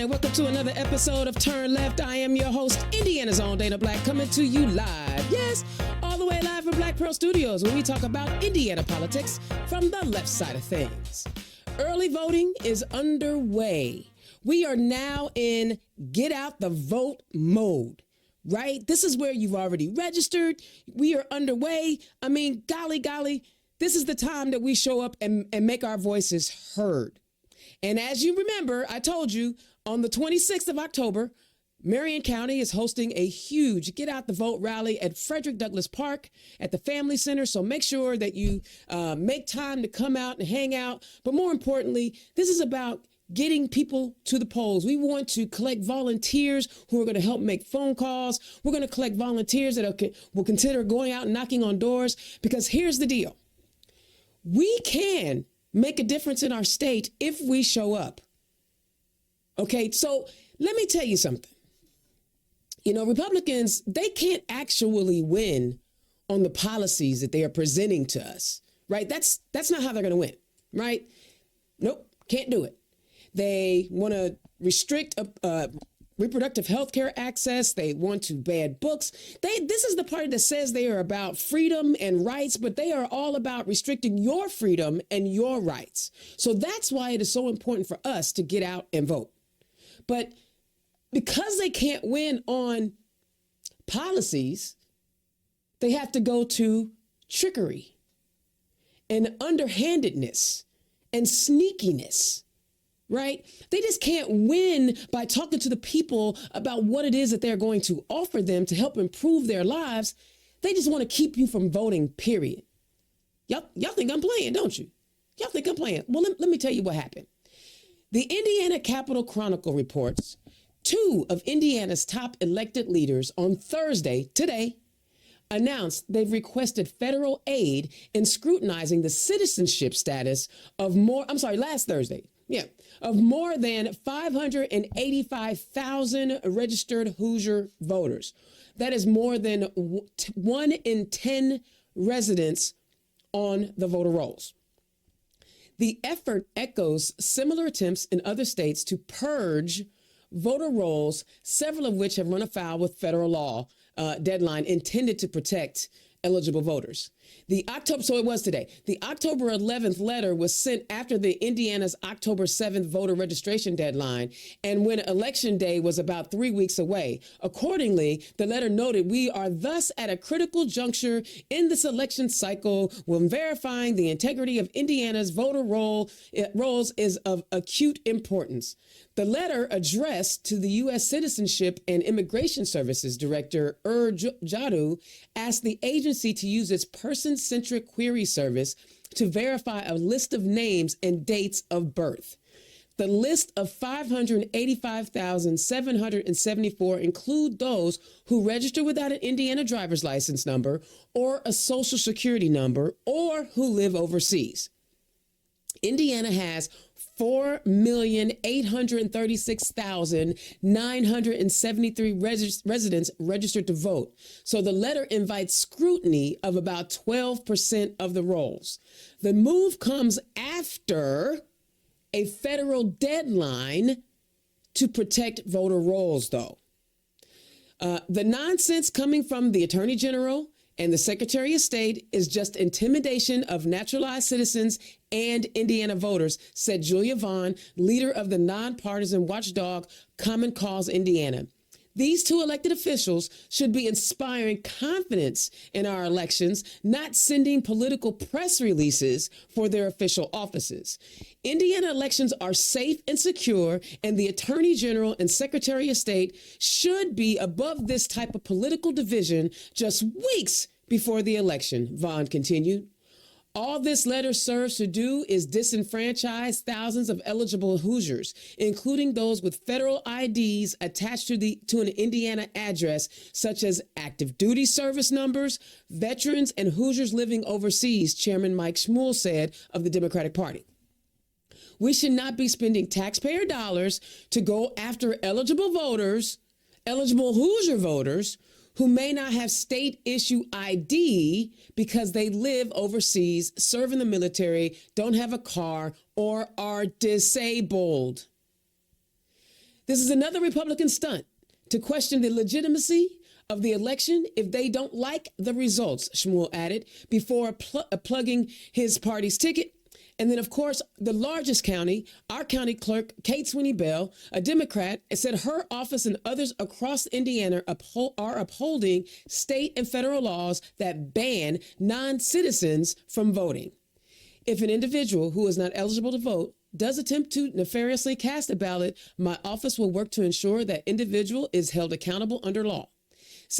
and welcome to another episode of Turn Left. I am your host, Indiana's own Dana Black, coming to you live. Yes, all the way live from Black Pearl Studios, where we talk about Indiana politics from the left side of things. Early voting is underway. We are now in get out the vote mode, right? This is where you've already registered. We are underway. I mean, golly, this is the time that we show up and make our voices heard. And as you remember, I told you on the 26th of October, Marion County is hosting a huge Get Out the Vote rally at Frederick Douglass Park at the Family Center. So make sure that you make time to come out and hang out. But more importantly, this is about getting people to the polls. We want to collect volunteers who are going to help make phone calls. We're going to collect volunteers that will consider going out and knocking on doors. Because here's the deal. We can make a difference in our state if we show up. Okay, so let me tell you something. You know, Republicans, they can't actually win on the policies that they are presenting to us, right? That's not how they're going to win, right? Nope, can't do it. They want to restrict reproductive health care access. They want to ban books. This is the party that says they are about freedom and rights, but they are all about restricting your freedom and your rights. So that's why it is so important for us to get out and vote. But because they can't win on policies, they have to go to trickery and underhandedness and sneakiness. Right? They just can't win by talking to the people about what it is that they're going to offer them to help improve their lives. They just want to keep you from voting, period. Y'all think I'm playing, don't you? Y'all think I'm playing. Well, let me tell you what happened. The Indiana Capitol Chronicle reports 2 of Indiana's top elected leaders on Thursday, today, announced they've requested federal aid in scrutinizing the citizenship status of last Thursday. Yeah, of more than 585,000 registered Hoosier voters. That is more than 1 in 10 residents on the voter rolls. The effort echoes similar attempts in other states to purge voter rolls, several of which have run afoul with federal law deadline intended to protect eligible voters. So it was today. The October 11th letter was sent after the Indiana's October 7th voter registration deadline and when election day was about 3 weeks away. Accordingly, the letter noted, we are thus at a critical juncture in this election cycle when verifying the integrity of Indiana's voter rolls is of acute importance. The letter addressed to the U.S. Citizenship and Immigration Services Director Jadu asked the agency to use its person-centric query service to verify a list of names and dates of birth. The list of 585,774 include those who register without an Indiana driver's license number or a social security number or who live overseas. Indiana has 4,836,973 residents registered to vote. So the letter invites scrutiny of about 12% of the rolls. The move comes after a federal deadline to protect voter rolls, though. The nonsense coming from the Attorney General and the Secretary of State is just intimidation of naturalized citizens and Indiana voters, said Julia Vaughn, leader of the nonpartisan watchdog Common Cause Indiana. These 2 elected officials should be inspiring confidence in our elections, not sending political press releases for their official offices. Indiana elections are safe and secure, and the Attorney General and Secretary of State should be above this type of political division just weeks before the election, Vaughn continued. All this letter serves to do is disenfranchise thousands of eligible Hoosiers, including those with federal IDs attached to an Indiana address, such as active duty service numbers, veterans, and Hoosiers living overseas, Chairman Mike Schmuel said of the Democratic Party. We should not be spending taxpayer dollars to go after eligible Hoosier voters, who may not have state-issue ID because they live overseas, serve in the military, don't have a car, or are disabled. This is another Republican stunt to question the legitimacy of the election if they don't like the results, Shmuel added, before plugging his party's ticket. And then, of course, the largest county, our county clerk, Kate Sweeney Bell, a Democrat, said her office and others across Indiana are upholding state and federal laws that ban non-citizens from voting. If an individual who is not eligible to vote does attempt to nefariously cast a ballot, my office will work to ensure that individual is held accountable under law.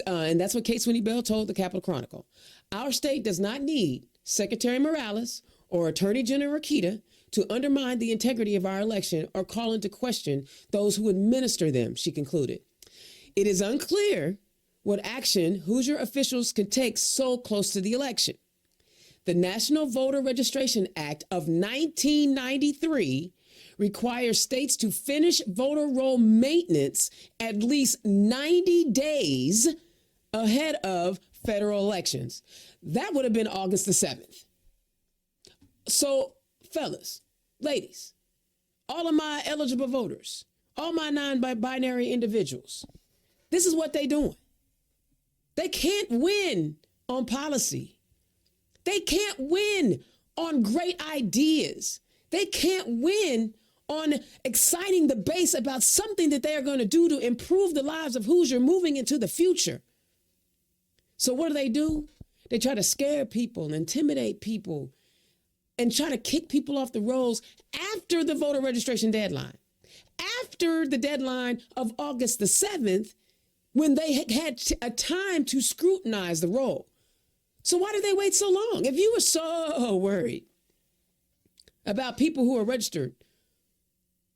And that's what Kate Sweeney Bell told the Capitol Chronicle. Our state does not need Secretary Morales or Attorney General Rakita to undermine the integrity of our election or call into question those who administer them, she concluded. It is unclear what action Hoosier officials can take so close to the election. The National Voter Registration Act of 1993 requires states to finish voter roll maintenance at least 90 days ahead of federal elections. That would have been August the 7th. So, fellas, ladies, all of my eligible voters, all my non-binary individuals, this is what they're doing. They can't win on policy. They can't win on great ideas. They can't win on exciting the base about something that they are going to do to improve the lives of Hoosier moving into the future. So what do? They try to scare people and intimidate people and try to kick people off the rolls after the voter registration deadline, after the deadline of August the 7th, when they had a time to scrutinize the roll. So why did they wait so long? If you were so worried about people who are registered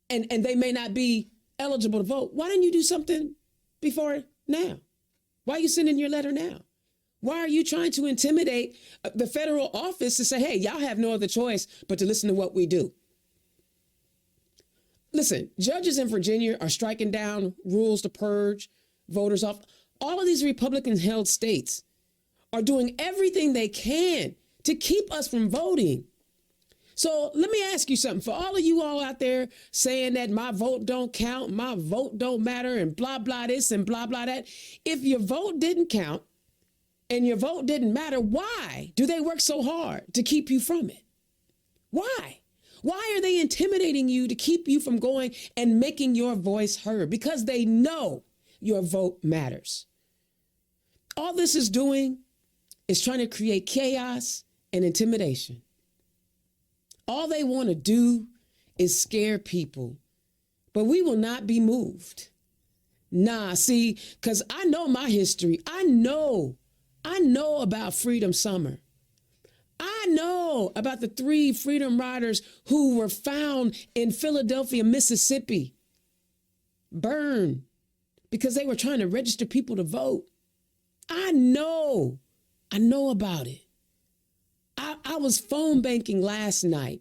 and they may not be eligible to vote, why didn't you do something before now? Why are you sending your letter now? Why are you trying to intimidate the federal office to say, hey, y'all have no other choice but to listen to what we do? Listen, judges in Virginia are striking down rules to purge voters off. All of these Republican-held states are doing everything they can to keep us from voting. So let me ask you something. For all of you all out there saying that my vote don't count, my vote don't matter, and blah, blah this and blah, blah that. If your vote didn't count and your vote didn't matter, why do they work so hard to keep you from it? Why? Why are they intimidating you to keep you from going and making your voice heard? Because they know your vote matters. All this is doing is trying to create chaos and intimidation. All they want to do is scare people, but we will not be moved. Nah, see, because I know my history. I know about Freedom Summer. I know about the 3 Freedom Riders who were found in Philadelphia, Mississippi, burned because they were trying to register people to vote. I know about it. I was phone banking last night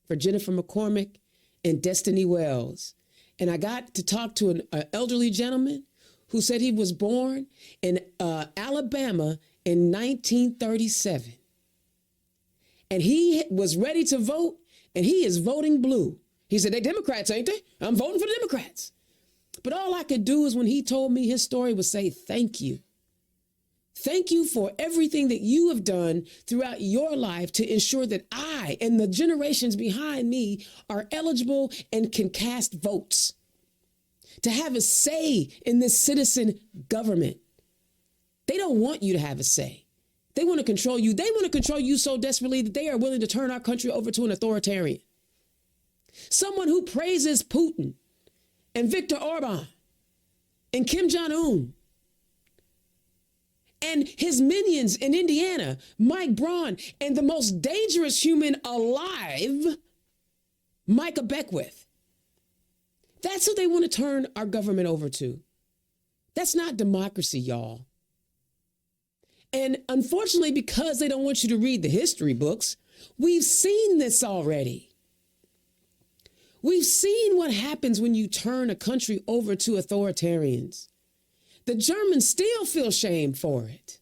for Jennifer McCormick and Destiny Wells. And I got to talk to an elderly gentleman who said he was born in Alabama in 1937. And he was ready to vote, and he is voting blue. He said, they Democrats, ain't they? I'm voting for the Democrats. But all I could do is when he told me his story was say, thank you. Thank you for everything that you have done throughout your life to ensure that I and the generations behind me are eligible and can cast votes, to have a say in this citizen government. They don't want you to have a say. They want to control you. They want to control you so desperately that they are willing to turn our country over to an authoritarian. Someone who praises Putin and Viktor Orban and Kim Jong-un and his minions in Indiana, Mike Braun, and the most dangerous human alive, Micah Beckwith. That's who they want to turn our government over to. That's not democracy, y'all. And unfortunately, because they don't want you to read the history books, we've seen this already. We've seen what happens when you turn a country over to authoritarians. The Germans still feel shame for it.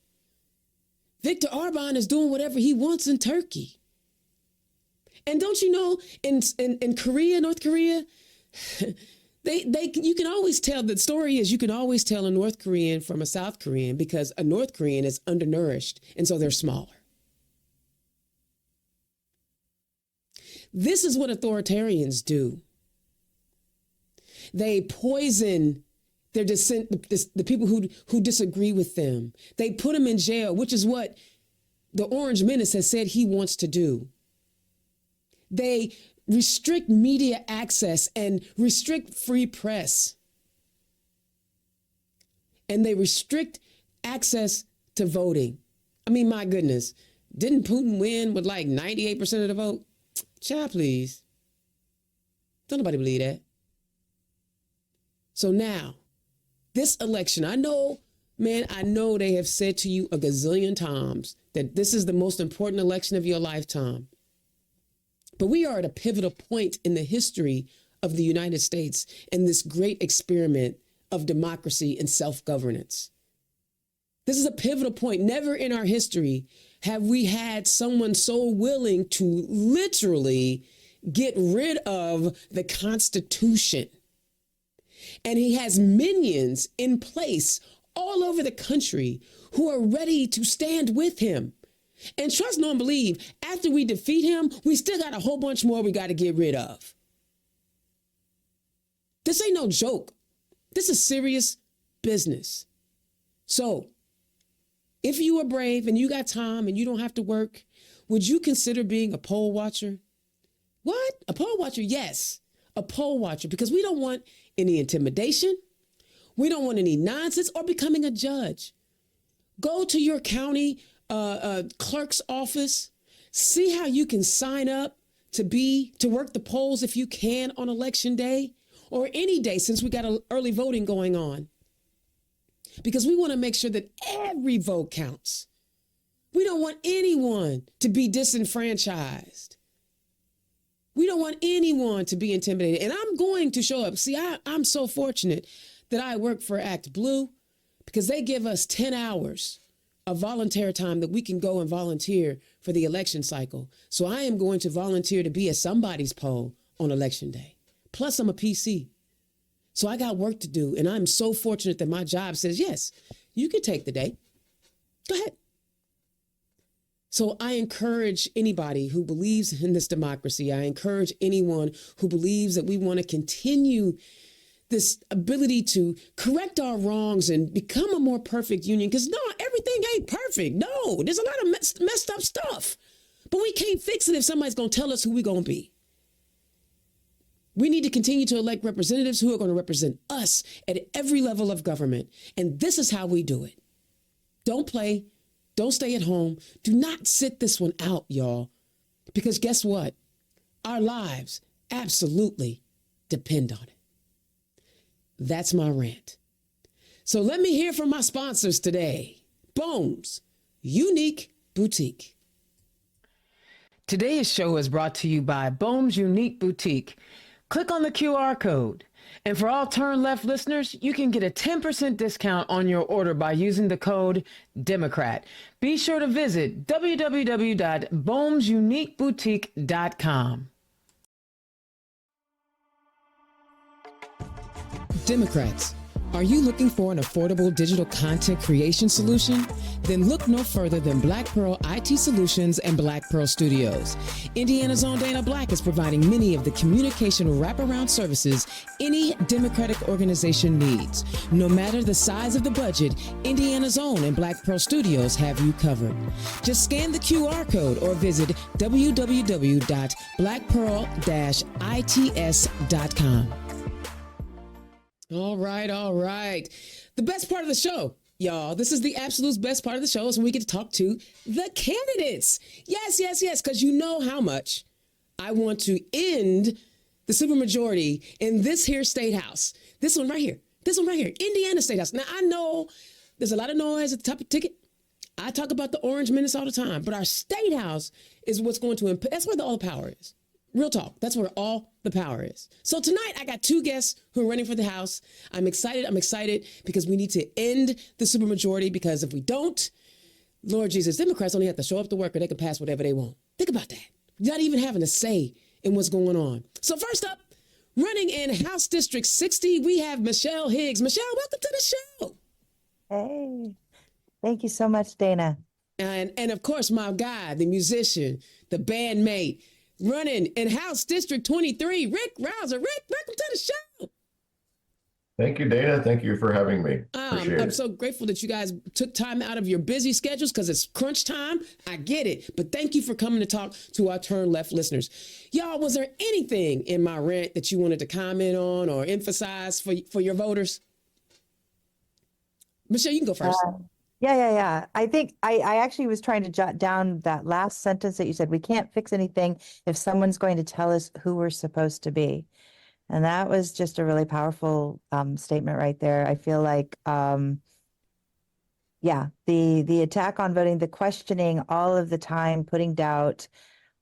Viktor Orban is doing whatever he wants in Turkey. And don't you know, in Korea, North Korea, You can always tell, the story is you can always tell a North Korean from a South Korean because a North Korean is undernourished, and so they're smaller. This is what authoritarians do. They poison their the people who disagree with them. They put them in jail, which is what the Orange Menace has said he wants to do. They restrict media access and restrict free press. And they restrict access to voting. I mean, my goodness, didn't Putin win with like 98% of the vote? Child, please. Don't nobody believe that. So now, this election, I know they have said to you a gazillion times that this is the most important election of your lifetime. But we are at a pivotal point in the history of the United States and this great experiment of democracy and self-governance. This is a pivotal point. Never in our history have we had someone so willing to literally get rid of the Constitution. And he has minions in place all over the country who are ready to stand with him. And trust, know, and believe, after we defeat him, we still got a whole bunch more we got to get rid of. This ain't no joke. This is serious business. So if you are brave and you got time and you don't have to work, would you consider being a poll watcher? What? A poll watcher? Yes, a poll watcher, because we don't want any intimidation. We don't want any nonsense or becoming a judge. Go to your county clerk's office. See how you can sign up to work the polls if you can on election day or any day, since we got early voting going on. Because we want to make sure that every vote counts. We don't want anyone to be disenfranchised. We don't want anyone to be intimidated. And I'm going to show up. See, I'm so fortunate that I work for Act Blue because they give us 10 hours of volunteer time that we can go and volunteer for the election cycle. So I am going to volunteer to be at somebody's poll on election day. Plus I'm a PC. So I got work to do. And I'm so fortunate that my job says, yes, you can take the day. Go ahead. So I encourage anybody who believes in this democracy. I encourage anyone who believes that we want to continue this ability to correct our wrongs and become a more perfect union. Because no, everything ain't perfect. No, there's a lot of messed up stuff. But we can't fix it if somebody's going to tell us who we're going to be. We need to continue to elect representatives who are going to represent us at every level of government. And this is how we do it. Don't play. Don't stay at home. Do not sit this one out, y'all. Because guess what? Our lives absolutely depend on it. That's my rant. So let me hear from my sponsors today. Bohm's Unique Boutique. Today's show is brought to you by Bohm's Unique Boutique. Click on the QR code. And for all Turn Left listeners, you can get a 10% discount on your order by using the code Democrat. Be sure to visit www.bohmsuniqueboutique.com. Democrats, are you looking for an affordable digital content creation solution? Then look no further than Black Pearl IT Solutions and Black Pearl Studios. Indiana's own Dana Black is providing many of the communication wraparound services any Democratic organization needs. No matter the size of the budget, Indiana's own and Black Pearl Studios have you covered. Just scan the QR code or visit www.blackpearl-its.com. All right. The best part of the show, y'all. This is the absolute best part of the show is when we get to talk to the candidates. Yes, because you know how much I want to end the supermajority in this here state house. This one right here, Indiana State House. Now, I know there's a lot of noise at the top of the ticket. I talk about the Orange Menace all the time, but our state house is what's going to, that's where all the power is. Real talk. That's where all the power is. So tonight I got two guests who are running for the House. I'm excited because we need to end the supermajority, because if we don't, Lord Jesus, Democrats only have to show up to work or they can pass whatever they want. Think about that. Not even having a say in what's going on. So first up, Running in House District 60, we have Michelle Higgs. Michelle, welcome to the show. Hey, thank you so much, Dana. And of course, my guy, the musician, the bandmate, running in House District 23, Rick Rouser. Rick, welcome to the show. Thank you, Dana. Thank you for having me. Appreciate I'm it. so grateful that you guys took time out of your busy schedules because it's crunch time. I get it. But thank you for coming to talk to our Turn Left listeners. Y'all, was there anything in my rant that you wanted to comment on or emphasize for your voters? Michelle, you can go first. Yeah. I think I actually was trying to jot down that last sentence that you said. We can't fix anything if someone's going to tell us who we're supposed to be. And that was just a really powerful statement right there. I feel like, the attack on voting, the questioning all of the time, putting doubt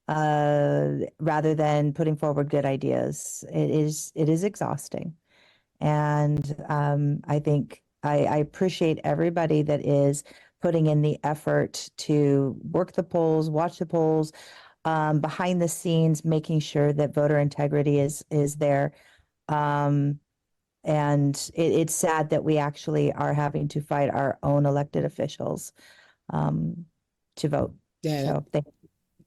rather than putting forward good ideas. It is exhausting. And I think I appreciate everybody that is putting in the effort to work the polls, watch the polls, behind the scenes, making sure that voter integrity is there. And it's sad that we actually are having to fight our own elected officials to vote. Yeah. So thank you.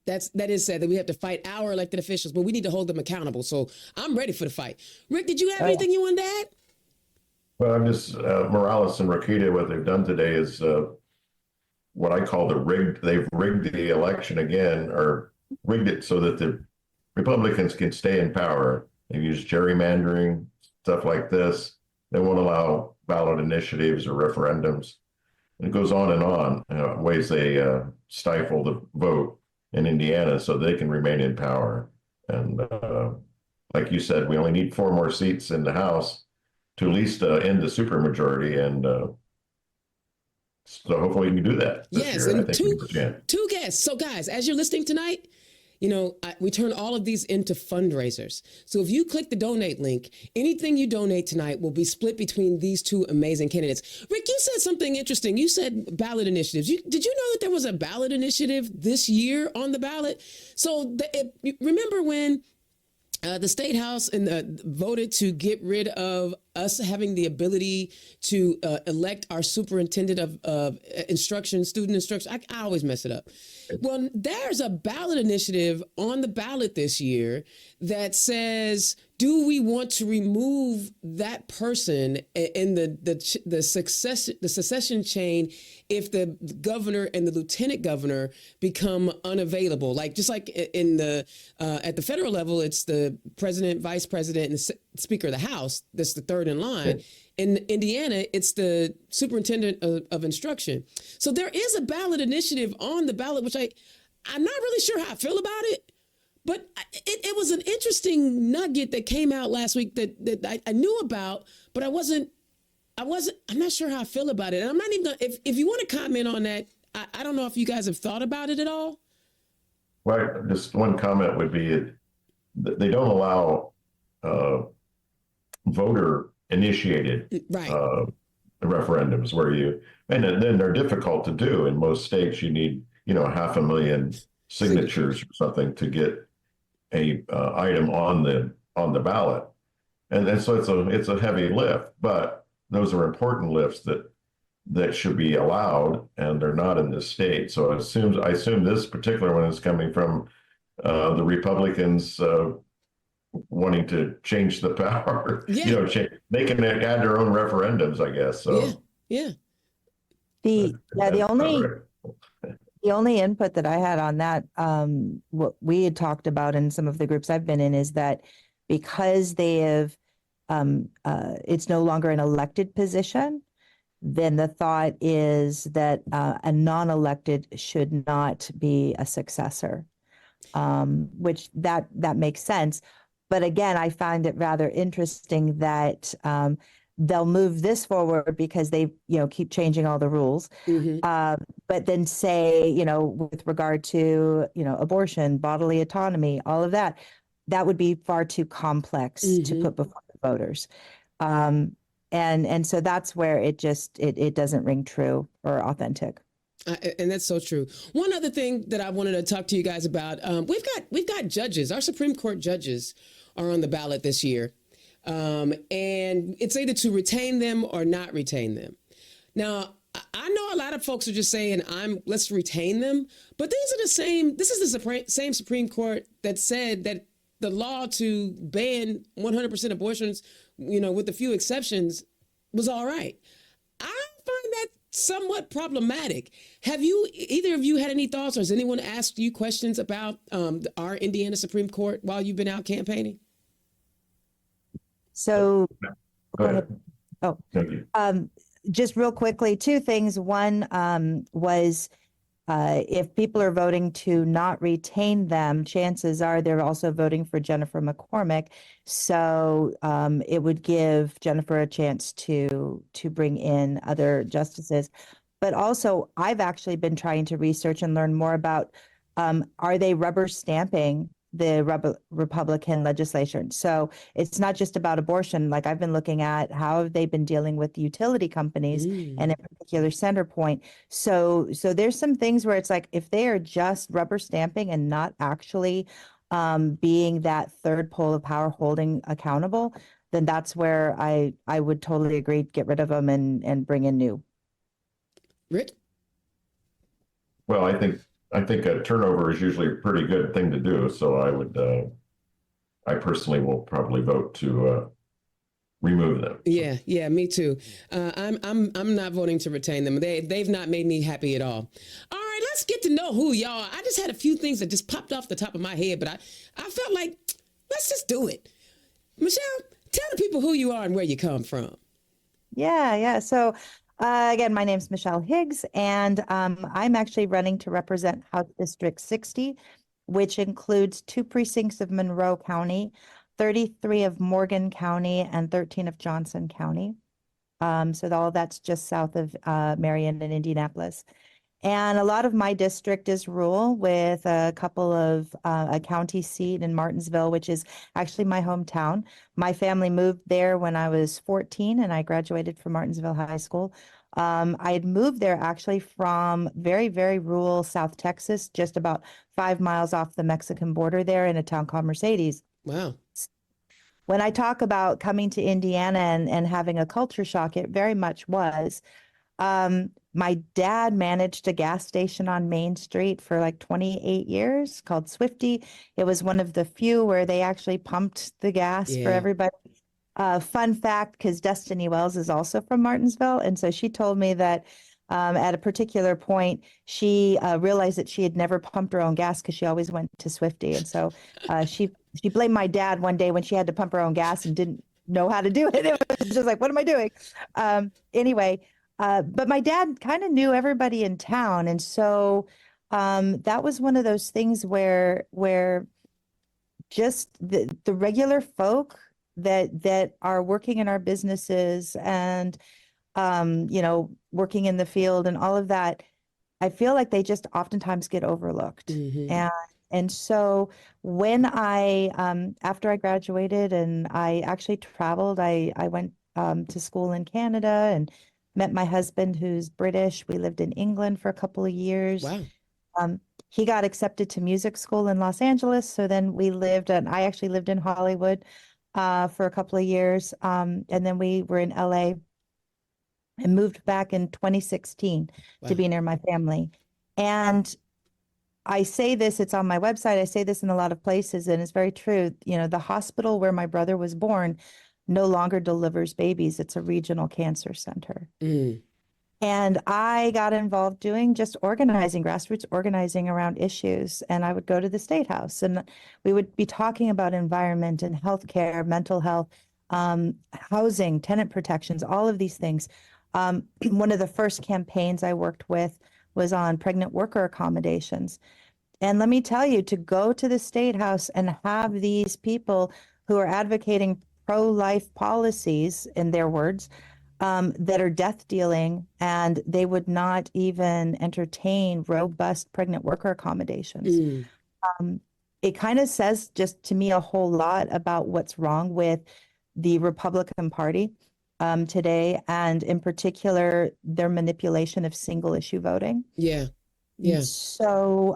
That is sad that we have to fight our elected officials, but we need to hold them accountable. So I'm ready for the fight. Rick, did you have anything you wanted to add? Well, I'm just, Morales and Rokita, what they've done today is what I call they've rigged the election again, or rigged it so that the Republicans can stay in power. They've used gerrymandering, stuff like this. They won't allow ballot initiatives or referendums. And it goes on and on, ways they stifle the vote in Indiana so they can remain in power. And like you said, we only need 4 more seats in the House to at least end the supermajority, and so hopefully we can do that this Yes, year. and two guests. So guys, as you're listening tonight, we turn all of these into fundraisers. So if you click the donate link, anything you donate tonight will be split between these 2 amazing candidates. Rick, you said something interesting. You said ballot initiatives. Did you know that there was a ballot initiative this year on the ballot? So remember when the State House voted to get rid of us having the ability to elect our superintendent of instruction, student instruction. I always mess it up. Well, there's a ballot initiative on the ballot this year that says, do we want to remove that person in the succession chain if the governor and the lieutenant governor become unavailable? Just like in the at the federal level, it's the president, vice president, and the speaker of the House. That's the third in line. In Indiana, it's the superintendent of instruction. So there is a ballot initiative on the ballot, which I'm not really sure how I feel about it. But it was an interesting nugget that came out last week that I knew about, but I'm not sure how I feel about it. And I'm not even gonna, if you want to comment on that, I don't know if you guys have thought about it at all. Well, just one comment would be they don't allow voter initiated referendums and then they're difficult to do. In most states, you need 500,000 signatures or something to get a item on the ballot, and so it's a heavy lift. But those are important lifts that should be allowed, and they're not in this state. So I assume this particular one is coming from the Republicans wanting to change the power. Yeah. They can add their own referendums, I guess. So yeah. The only input that I had on that, what we had talked about in some of the groups I've been in, is that because they have, it's no longer an elected position, then the thought is that a non-elected should not be a successor, which that makes sense. But again, I find it rather interesting that they'll move this forward because they, keep changing all the rules. Mm-hmm. But then say, with regard to, abortion, bodily autonomy, all of that, that would be far too complex to put before the voters. And so that's where it doesn't ring true or authentic. And that's so true. One other thing that I wanted to talk to you guys about, we've got judges. Our Supreme Court judges are on the ballot this year. And it's either to retain them or not retain them. Now, I know a lot of folks are just saying, let's retain them, but this is the same Supreme Court that said that the law to ban 100% abortions, with a few exceptions, was all right. I find that somewhat problematic. Have either of you had any thoughts, or has anyone asked you questions about our Indiana Supreme Court while you've been out campaigning? So, Go ahead. Oh, Thank you. just real quickly, two things. One was if people are voting to not retain them, chances are they're also voting for Jennifer McCormick. So it would give Jennifer a chance to bring in other justices. But also, I've actually been trying to research and learn more about are they rubber stamping the Republican legislation? So it's not just about abortion. Like, I've been looking at how have they been dealing with utility companies and in particular Centerpoint. So there's some things where it's like, if they are just rubber stamping and not actually being that third pole of power holding accountable, then that's where I would totally agree, get rid of them and bring in new. Rick? Well, I think a turnover is usually a pretty good thing to do. So I personally will probably vote to remove them. Yeah, me too. I'm not voting to retain them. They've not made me happy at all. All right, let's get to know who y'all are. I just had a few things that just popped off the top of my head, but I felt like, let's just do it. Michelle, tell the people who you are and where you come from. Yeah. So again, my name's Michelle Higgs, and I'm actually running to represent House District 60, which includes 2 precincts of Monroe County, 33 of Morgan County, and 13 of Johnson County. So all that's just south of Marion and Indianapolis. And a lot of my district is rural, with a couple of a county seat in Martinsville, which is actually my hometown. My family moved there when I was 14 and I graduated from Martinsville High School. I had moved there actually from very, very rural South Texas, just about 5 miles off the Mexican border there, in a town called Mercedes. Wow. When I talk about coming to Indiana and having a culture shock, it very much was. My dad managed a gas station on Main Street for like 28 years called Swifty. It was one of the few where they actually pumped the gas for everybody. Fun fact, because Destiny Wells is also from Martinsville. And so she told me that at a particular point, she realized that she had never pumped her own gas because she always went to Swifty. And so she blamed my dad one day when she had to pump her own gas and didn't know how to do it. It was just like, what am I doing? Anyway. But my dad kind of knew everybody in town. And so that was one of those things where just the regular folk that are working in our businesses and, working in the field and all of that, I feel like they just oftentimes get overlooked. Mm-hmm. And so when after I graduated and I actually traveled, I went to school in Canada and met my husband, who's British. We lived in England for a couple of years. Wow. He got accepted to music school in Los Angeles. So then I actually lived in Hollywood for a couple of years. And then we were in LA and moved back in 2016 to be near my family. And I say this, it's on my website. I say this in a lot of places, and it's very true. The hospital where my brother was born no longer delivers babies. It's a regional cancer center. And I got involved doing just grassroots organizing around issues. And I would go to the State House and we would be talking about environment and healthcare, mental health, housing, tenant protections, all of these things. One of the first campaigns I worked with was on pregnant worker accommodations. And let me tell you, to go to the State House and have these people who are advocating pro-life policies, in their words, that are death dealing, and they would not even entertain robust pregnant worker accommodations. It kind of says just to me a whole lot about what's wrong with the Republican Party today, and in particular, their manipulation of single issue voting. Yeah. So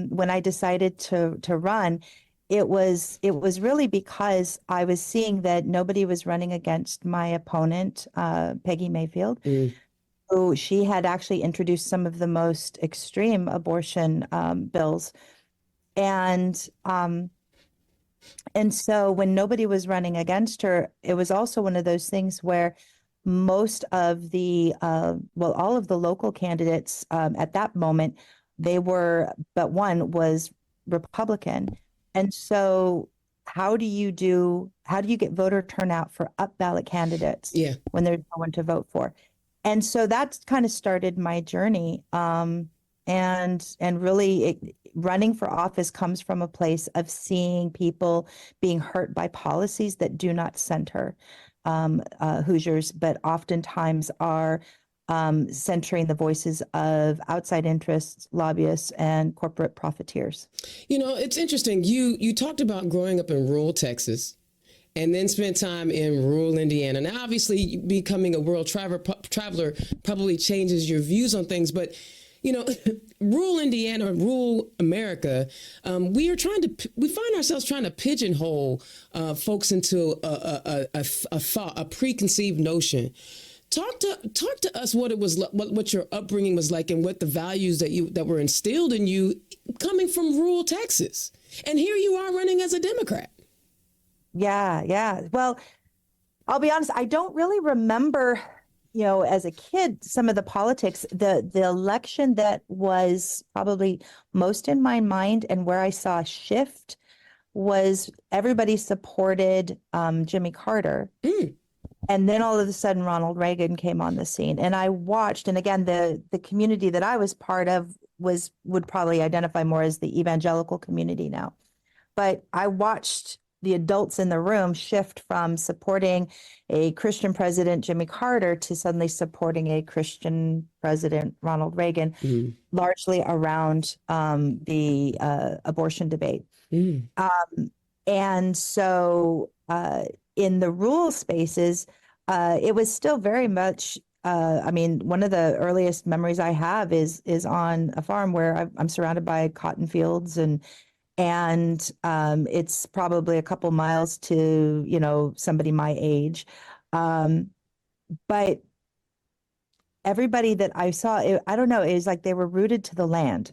when I decided to run, it was really because I was seeing that nobody was running against my opponent, Peggy Mayfield, who she had actually introduced some of the most extreme abortion bills. And so when nobody was running against her, it was also one of those things where most of the, all of the local candidates at that moment, but one was Republican. And so how do you get voter turnout for up ballot candidates when there's no one to vote for? And so that's kind of started my journey. And really running for office comes from a place of seeing people being hurt by policies that do not center Hoosiers, but oftentimes are centering the voices of outside interests, lobbyists, and corporate profiteers. It's interesting. You talked about growing up in rural Texas and then spent time in rural Indiana. Now, obviously, becoming a world traveler probably changes your views on things, but rural Indiana, rural America, we find ourselves trying to pigeonhole folks into a preconceived notion. Talk to us what it was, what your upbringing was like, and what the values that were instilled in you coming from rural Texas. And here you are running as a Democrat. Yeah. Well, I'll be honest, I don't really remember, as a kid, some of the politics. The election that was probably most in my mind and where I saw a shift was everybody supported Jimmy Carter. And then all of a sudden, Ronald Reagan came on the scene. And I watched, and again, the community that I was part of would probably identify more as the evangelical community now. But I watched the adults in the room shift from supporting a Christian president, Jimmy Carter, to suddenly supporting a Christian president, Ronald Reagan, largely around the abortion debate. And so in the rural spaces, it was still very much, one of the earliest memories I have is on a farm where I'm surrounded by cotton fields, and it's probably a couple miles to, somebody my age. But everybody that I saw, I don't know, it was like they were rooted to the land.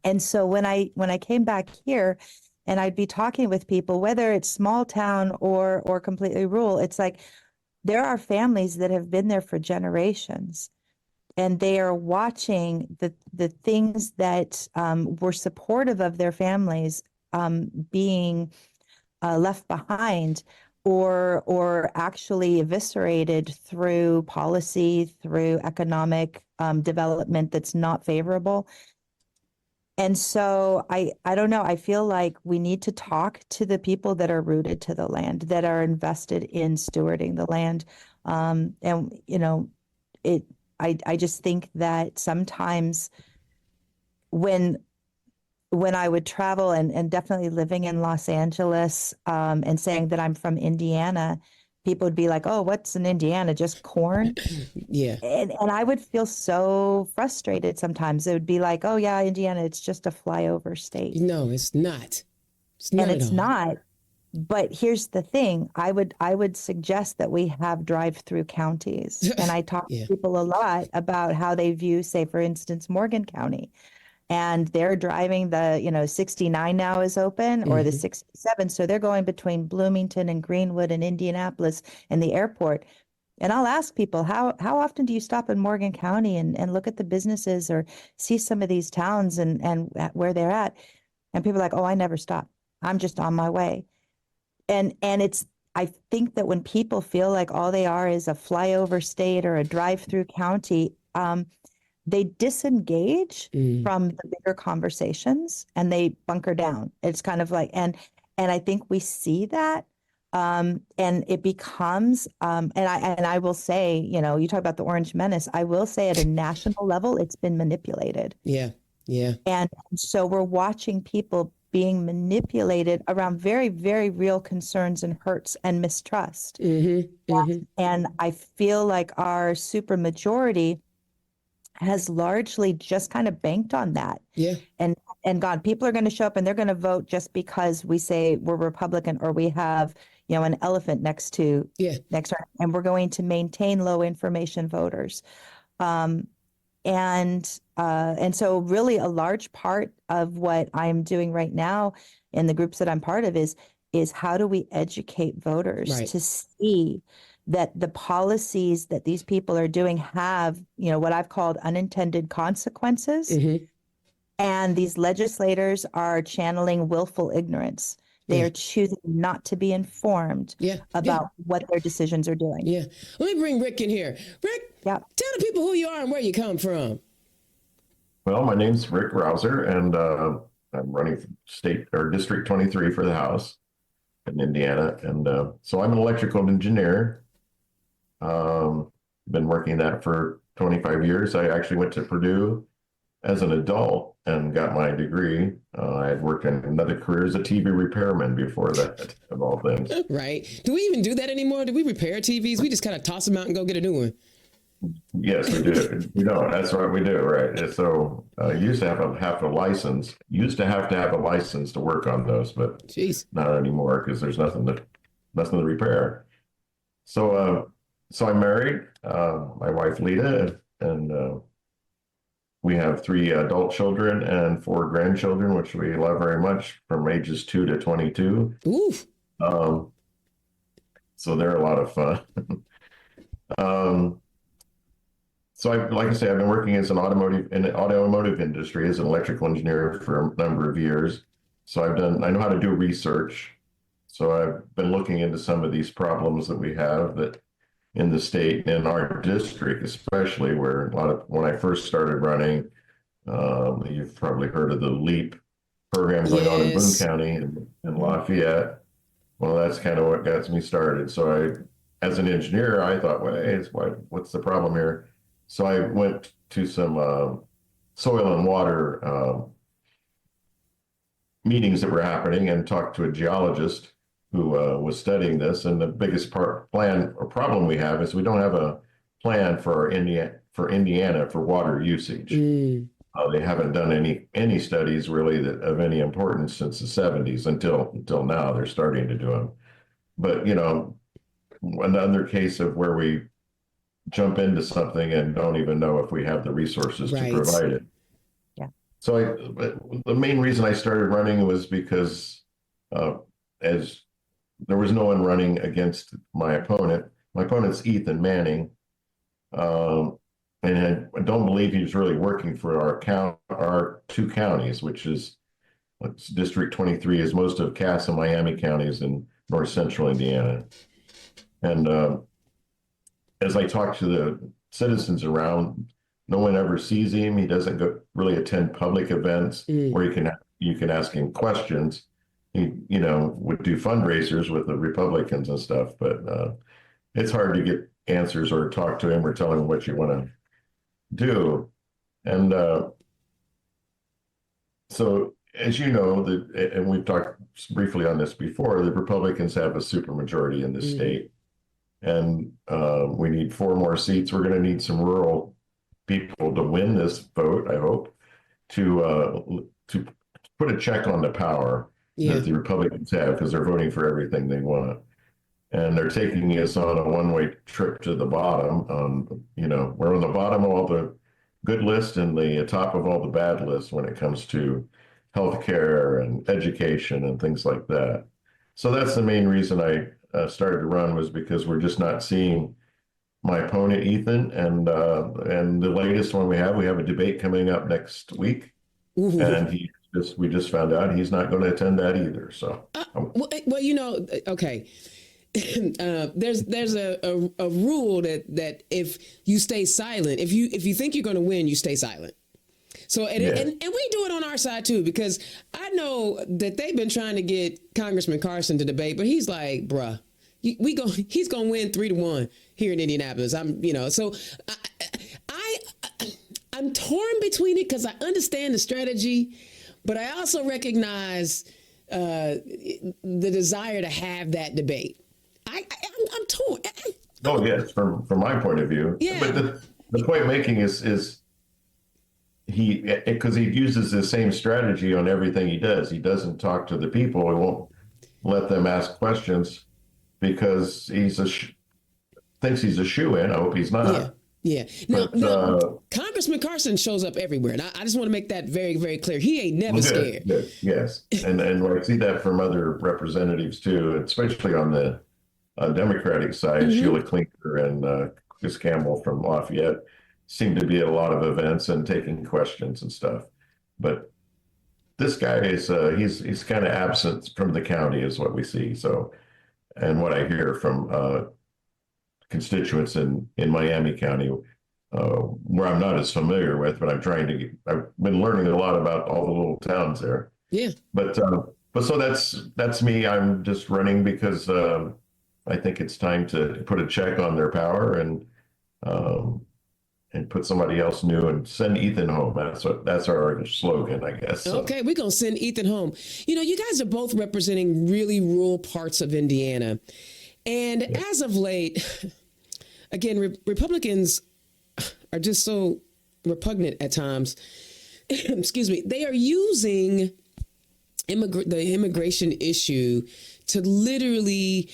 And so when I came back here and I'd be talking with people, whether it's small town or completely rural, it's like there are families that have been there for generations. And they are watching the things that were supportive of their families being left behind or actually eviscerated through policy, through economic development that's not favorable. And so I don't know, I feel like we need to talk to the people that are rooted to the land, that are invested in stewarding the land. I just think that sometimes when I would travel and definitely living in Los Angeles and saying that I'm from Indiana, people would be like, "Oh, what's in Indiana? Just corn?" Yeah. And I would feel so frustrated sometimes. It would be like, "Oh yeah, Indiana, it's just a flyover state." No, it's not. It's not. And it's not. But here's the thing, I would suggest that we have drive-through counties. And I talk to people a lot about how they view, say, for instance, Morgan County. And they're driving the, 69 now is open, or the 67. So they're going between Bloomington and Greenwood and Indianapolis and the airport. And I'll ask people, how often do you stop in Morgan County and look at the businesses or see some of these towns and where they're at? And people are like, "Oh, I never stop. I'm just on my way." And I think that when people feel like all they are is a flyover state or a drive-through county, they disengage from the bigger conversations and they bunker down. It's kind of like, and I think we see that, and it becomes, and I will say, you talk about the Orange Menace. I will say at a national level, it's been manipulated. Yeah. And so we're watching people being manipulated around very, very real concerns and hurts and mistrust. And I feel like our supermajority has largely just kind of banked on that. Yeah. And God, people are going to show up and they're going to vote just because we say we're Republican or we have, an elephant next to and we're going to maintain low information voters. And so really a large part of what I'm doing right now in the groups that I'm part of is how do we educate voters to see that the policies that these people are doing have, what I've called unintended consequences. Mm-hmm. And these legislators are channeling willful ignorance. They are choosing not to be informed about what their decisions are doing. Yeah. Let me bring Rick in here. Rick, tell the people who you are and where you come from. Well, my name's Rick Rouser, and I'm running for state or District 23 for the House in Indiana. And so I'm an electrical engineer. Been working that for 25 years. I actually went to Purdue as an adult and got my degree. I had worked in another career as a TV repairman before that, of all things. Right. Do we even do that anymore? Do we repair TVs? We just kind of toss them out and go get a new one. Yes, we do. That's what we do, right? And so used to have a license. Used to have a license to work on those, but not anymore because there's nothing to repair. So I'm married. My wife Lita, and we have 3 adult children and 4 grandchildren, which we love very much, from ages 2 to 22. Oof. So they're a lot of fun. So like I say, I've been working in the automotive industry as an electrical engineer for a number of years. So I know how to do research. So I've been looking into some of these problems that we have that in the state, in our district, especially where when I first started running, you've probably heard of the LEAP program going on in Boone County and Lafayette. Well, that's kind of what got me started. So as an engineer, I thought, what's the problem here? So I went to some soil and water meetings that were happening and talked to a geologist who was studying this. And the biggest problem we have is we don't have a plan for Indiana for water usage. They haven't done any studies really of any importance since the 70s until now. They're starting to do them. But, another case of where we jump into something and don't even know if we have the resources to provide it. Yeah. So the main reason I started running was because as there was no one running against my opponent. My opponent's Ethan Manning. And I don't believe he was really working for our 2 counties, which is District 23 is most of Cass and Miami counties in north central Indiana. And as I talk to the citizens around, no one ever sees him. He doesn't really attend public events where you can ask him questions. He, would do fundraisers with the Republicans and stuff, but it's hard to get answers or talk to him or tell him what you want to do. And so, as you know, and we've talked briefly on this before, the Republicans have a supermajority in this state. And we need 4 more seats. We're going to need some rural people to win this vote, I hope, to put a check on the power that the Republicans have, because they're voting for everything they want. And they're taking us on a one-way trip to the bottom. We're on the bottom of all the good lists and the top of all the bad lists when it comes to healthcare and education and things like that. So that's the main reason I started to run, was because we're just not seeing my opponent, Ethan. And the latest one we have a debate coming up next week. Ooh. And we just found out he's not going to attend that either. So, okay. There's a rule that if you stay silent, if you think you're going to win, you stay silent. So and we do it on our side too, because I know that they've been trying to get Congressman Carson to debate, but he's like, bruh, he's gonna win 3-1 here in Indianapolis. So I'm torn between it because I understand the strategy, but I also recognize the desire to have that debate. I'm torn. Oh yes, from my point of view. Yeah. But the point making is because he uses the same strategy on everything he does. He doesn't talk to the people. He won't let them ask questions because thinks he's a shoo-in. I hope he's not. Yeah. Yeah. Now, But, Congressman Carson shows up everywhere, and I just want to make that very, very clear. He ain't never scared. Good, yes, and I see that from other representatives too, especially on the Democratic side. Sheila Clinker and Chris Campbell from Lafayette seem to be at a lot of events and taking questions and stuff. But this guy is he's kind of absent from the county, is what we see. So, and what I hear from constituents in Miami County, where I'm not as familiar with, but I've been learning a lot about all the little towns there. Yeah. But so that's me. I'm just running because I think it's time to put a check on their power and put somebody else new and send Ethan home. That's our slogan, I guess. So. Okay, we're gonna send Ethan home. You guys are both representing really rural parts of Indiana. And as of late, again, Republicans are just so repugnant at times. Excuse me. They are using the immigration issue to literally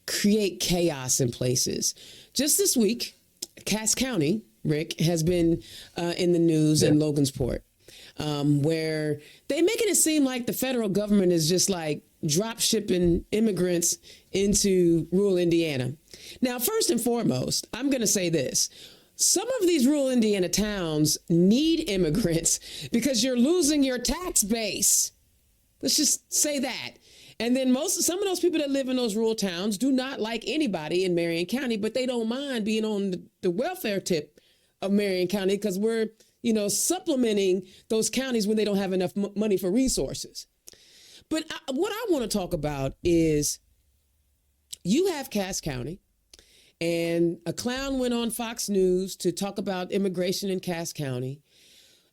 create chaos in places. Just this week, Cass County, Rick, has been in the news in Logansport, where they're making it seem like the federal government is just like drop shipping immigrants into rural Indiana. Now, first and foremost, I'm going to say this. Some of these rural Indiana towns need immigrants because you're losing your tax base. Let's just say that. And then some of those people that live in those rural towns do not like anybody in Marion County, but they don't mind being on the welfare tip of Marion County because we're, supplementing those counties when they don't have enough money for resources. But what I want to talk about is you have Cass County, and a clown went on Fox News to talk about immigration in Cass County.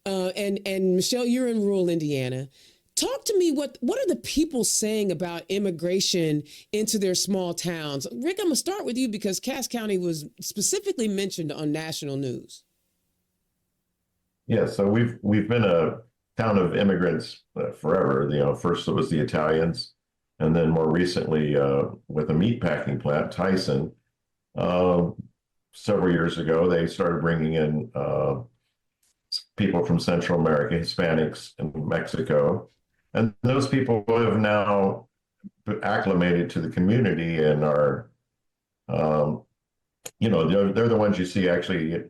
And Michelle, you're in rural Indiana. Talk to me, what are the people saying about immigration into their small towns? Rick, I'm going to start with you because Cass County was specifically mentioned on national news. Yeah, so we've been a town of immigrants forever. First it was the Italians, and then more recently with a meat packing plant, Tyson. Several years ago, they started bringing in people from Central America, Hispanics, and Mexico. And those people have now acclimated to the community and are, they're the ones you see actually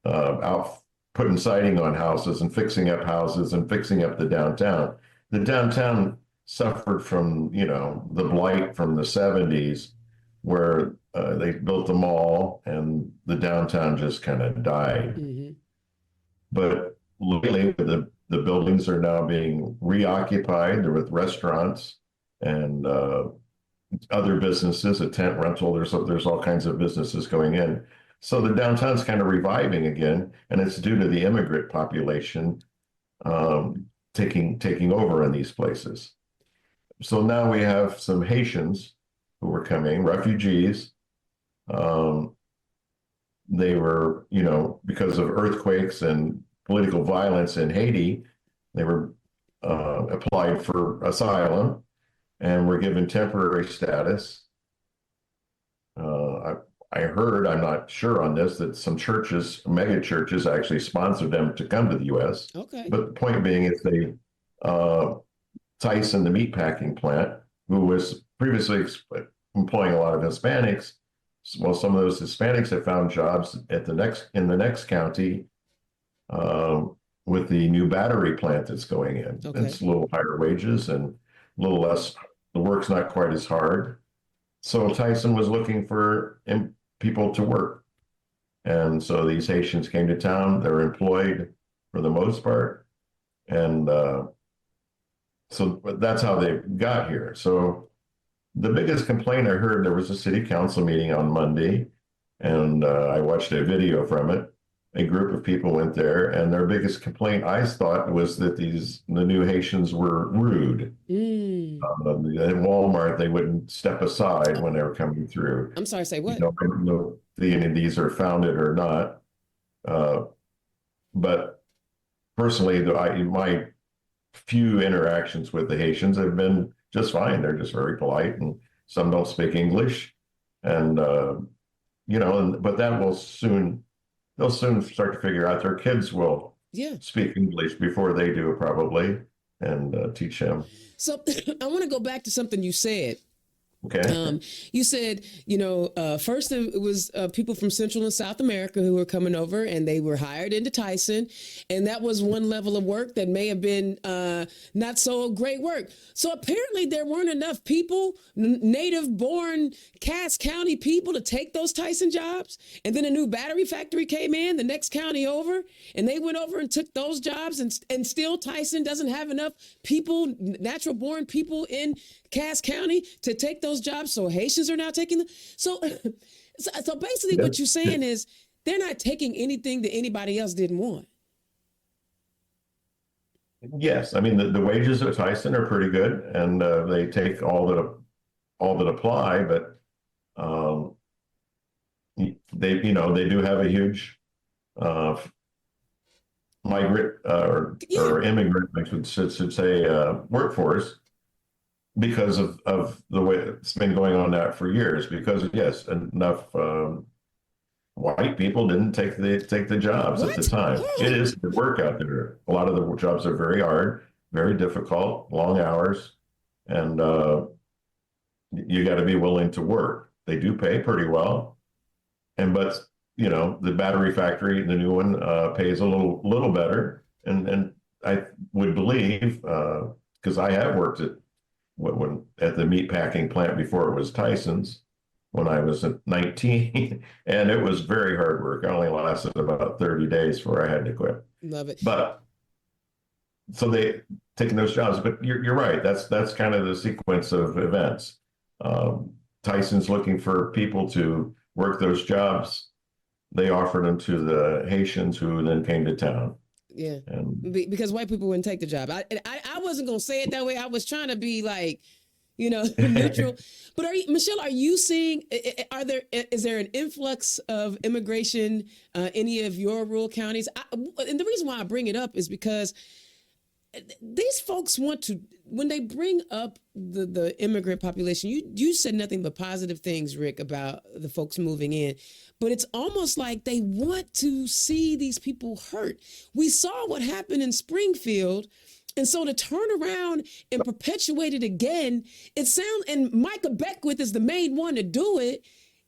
out putting siding on houses and fixing up houses and fixing up the downtown. The downtown suffered from, the blight from the 70s where they built the mall and the downtown just kind of died. Mm-hmm. But lately, the buildings are now being reoccupied. They're with restaurants and other businesses, a tent rental. There's all kinds of businesses going in. So the downtown's kind of reviving again, and it's due to the immigrant population taking over in these places. So now we have some Haitians who were coming, refugees. They were, because of earthquakes and political violence in Haiti, they were applied for asylum and were given temporary status. I heard, I'm not sure on this, that some churches, mega churches, actually sponsored them to come to the U.S. Okay. But the point being is Tyson, the meatpacking plant, who was previously employing a lot of Hispanics, well, some of those Hispanics have found jobs in the next county with the new battery plant that's going in. Okay. It's a little higher wages and a little less, the work's not quite as hard. So Tyson was looking for people to work. And so these Haitians came to town. They're employed for the most part. And so that's how they got here. So the biggest complaint I heard, there was a city council meeting on Monday, and I watched a video from it. A group of people went there, and their biggest complaint, I thought, was that the new Haitians were rude. Mm. At Walmart, they wouldn't step aside when they were coming through. I'm sorry, say what? I don't know if any of these are founded or not, but personally, my few interactions with the Haitians have been just fine. They're just very polite, and some don't speak English, and but that will soon they'll soon start to figure out. Their kids will Yeah. speak English before they do, probably, and teach them. So I want to go back to something you said. Okay. You said, first it was people from Central and South America who were coming over, and they were hired into Tyson. And that was one level of work that may have been not so great work. So apparently there weren't enough people, native born Cass County people, to take those Tyson jobs. And then a new battery factory came in, the next county over, and they went over and took those jobs. And still Tyson doesn't have enough people, natural born people in Cass County to take those jobs. So Haitians are now taking them. So basically what you're saying is they're not taking anything that anybody else didn't want. Yes, I mean the wages at Tyson are pretty good, and they take all that apply, but they do have a huge migrant or immigrant, I should say, workforce, because of the way it's been going on that for years. Because yes, enough white people didn't take the jobs at the time. It is the work out there. A lot of the jobs are very hard, very difficult, long hours, and you got to be willing to work. They do pay pretty well, but the battery factory, the new one, pays a little better, and I would believe, because I have worked at the meat packing plant before it was Tyson's, when I was 19, and it was very hard work. I only lasted about 30 days before I had to quit. Love it. But so they taking those jobs, but you're right. That's kind of the sequence of events. Tyson's looking for people to work those jobs. They offered them to the Haitians, who then came to town. Yeah, because white people wouldn't take the job. I wasn't going to say it that way. I was trying to be like, neutral. But Michelle, are you seeing, is there an influx of immigration any of your rural counties? And the reason why I bring it up is because these folks want to, when they bring up the immigrant population, you said nothing but positive things, Rick, about the folks moving in, but it's almost like they want to see these people hurt. We saw what happened in Springfield. And so to turn around and perpetuate it again, and Micah Beckwith is the main one to do it.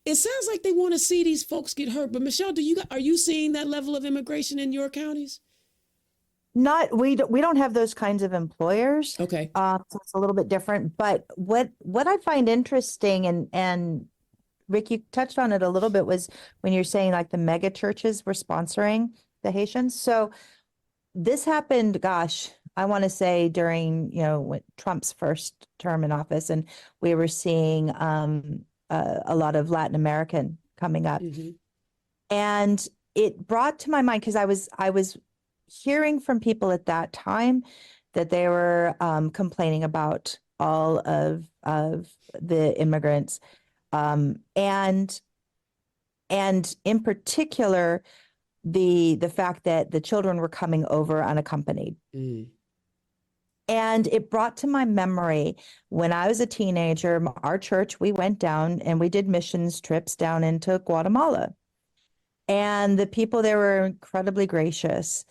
It sounds like they want to see these folks get hurt. But Michelle, are you seeing that level of immigration in your counties? We don't have those kinds of employers. Okay. So it's a little bit different. But what I find interesting, and Rick, you touched on it a little bit, was when you're saying like the mega churches were sponsoring the Haitians. So this happened, gosh, I want to say during, Trump's first term in office, and we were seeing a lot of Latin American coming up. Mm-hmm. And it brought to my mind, because I was hearing from people at that time that they were complaining about all of the immigrants, and in particular the fact that the children were coming over unaccompanied. Mm. And it brought to my memory when I was a teenager, our church, we went down and we did missions trips down into Guatemala, and the people there were incredibly gracious.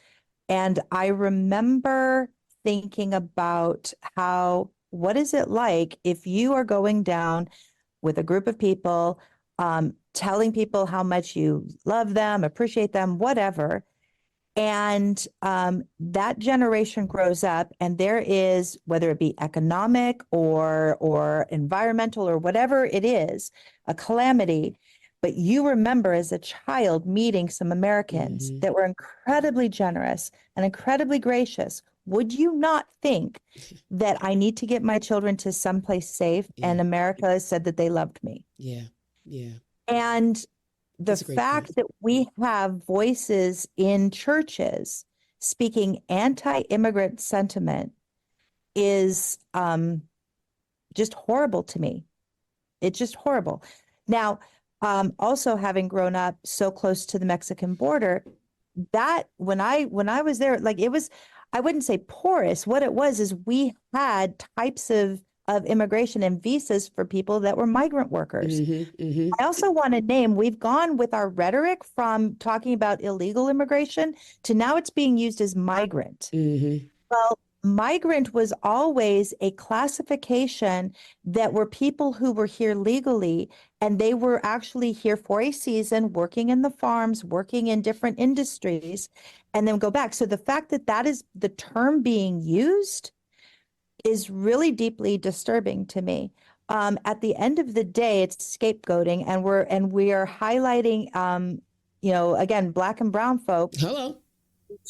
And I remember thinking about what is it like if you are going down with a group of people, telling people how much you love them, appreciate them, whatever. And that generation grows up, and there is, whether it be economic or environmental or whatever it is, a calamity. But you remember as a child meeting some Americans mm-hmm. that were incredibly generous and incredibly gracious. Would you not think that I need to get my children to someplace safe? Yeah. And America said that they loved me. Yeah, yeah. And the fact that we have voices in churches speaking anti-immigrant sentiment is just horrible to me. It's just horrible. Now, also having grown up so close to the Mexican border, that when I was there, like it was, I wouldn't say porous. What it was is we had types of immigration and visas for people that were migrant workers. I also want to name, we've gone with our rhetoric from talking about illegal immigration to now it's being used as migrant. Well, migrant was always a classification that were people who were here legally, and they were actually here for a season, working in the farms, working in different industries, and then go back. So the fact that that is the term being used is really deeply disturbing to me. At the end of the day, it's scapegoating, and we are highlighting, again, Black and brown folk. Hello.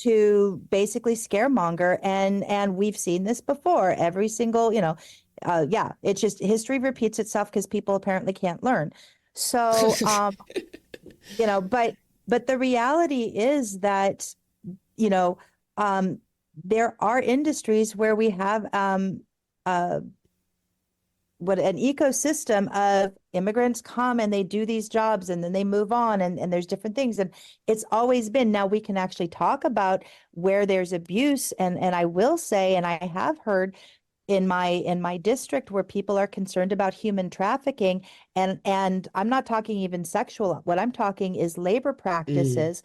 To basically scaremonger, and we've seen this before. Every single, it's just history repeats itself because people apparently can't learn. So, but the reality is that, there are industries where we have what an ecosystem of immigrants come and they do these jobs and then they move on, and there's different things, and it's always been. Now we can actually talk about where there's abuse, and I will say, and I have heard in my district where people are concerned about human trafficking, and I'm not talking even sexual. What I'm talking is labor practices.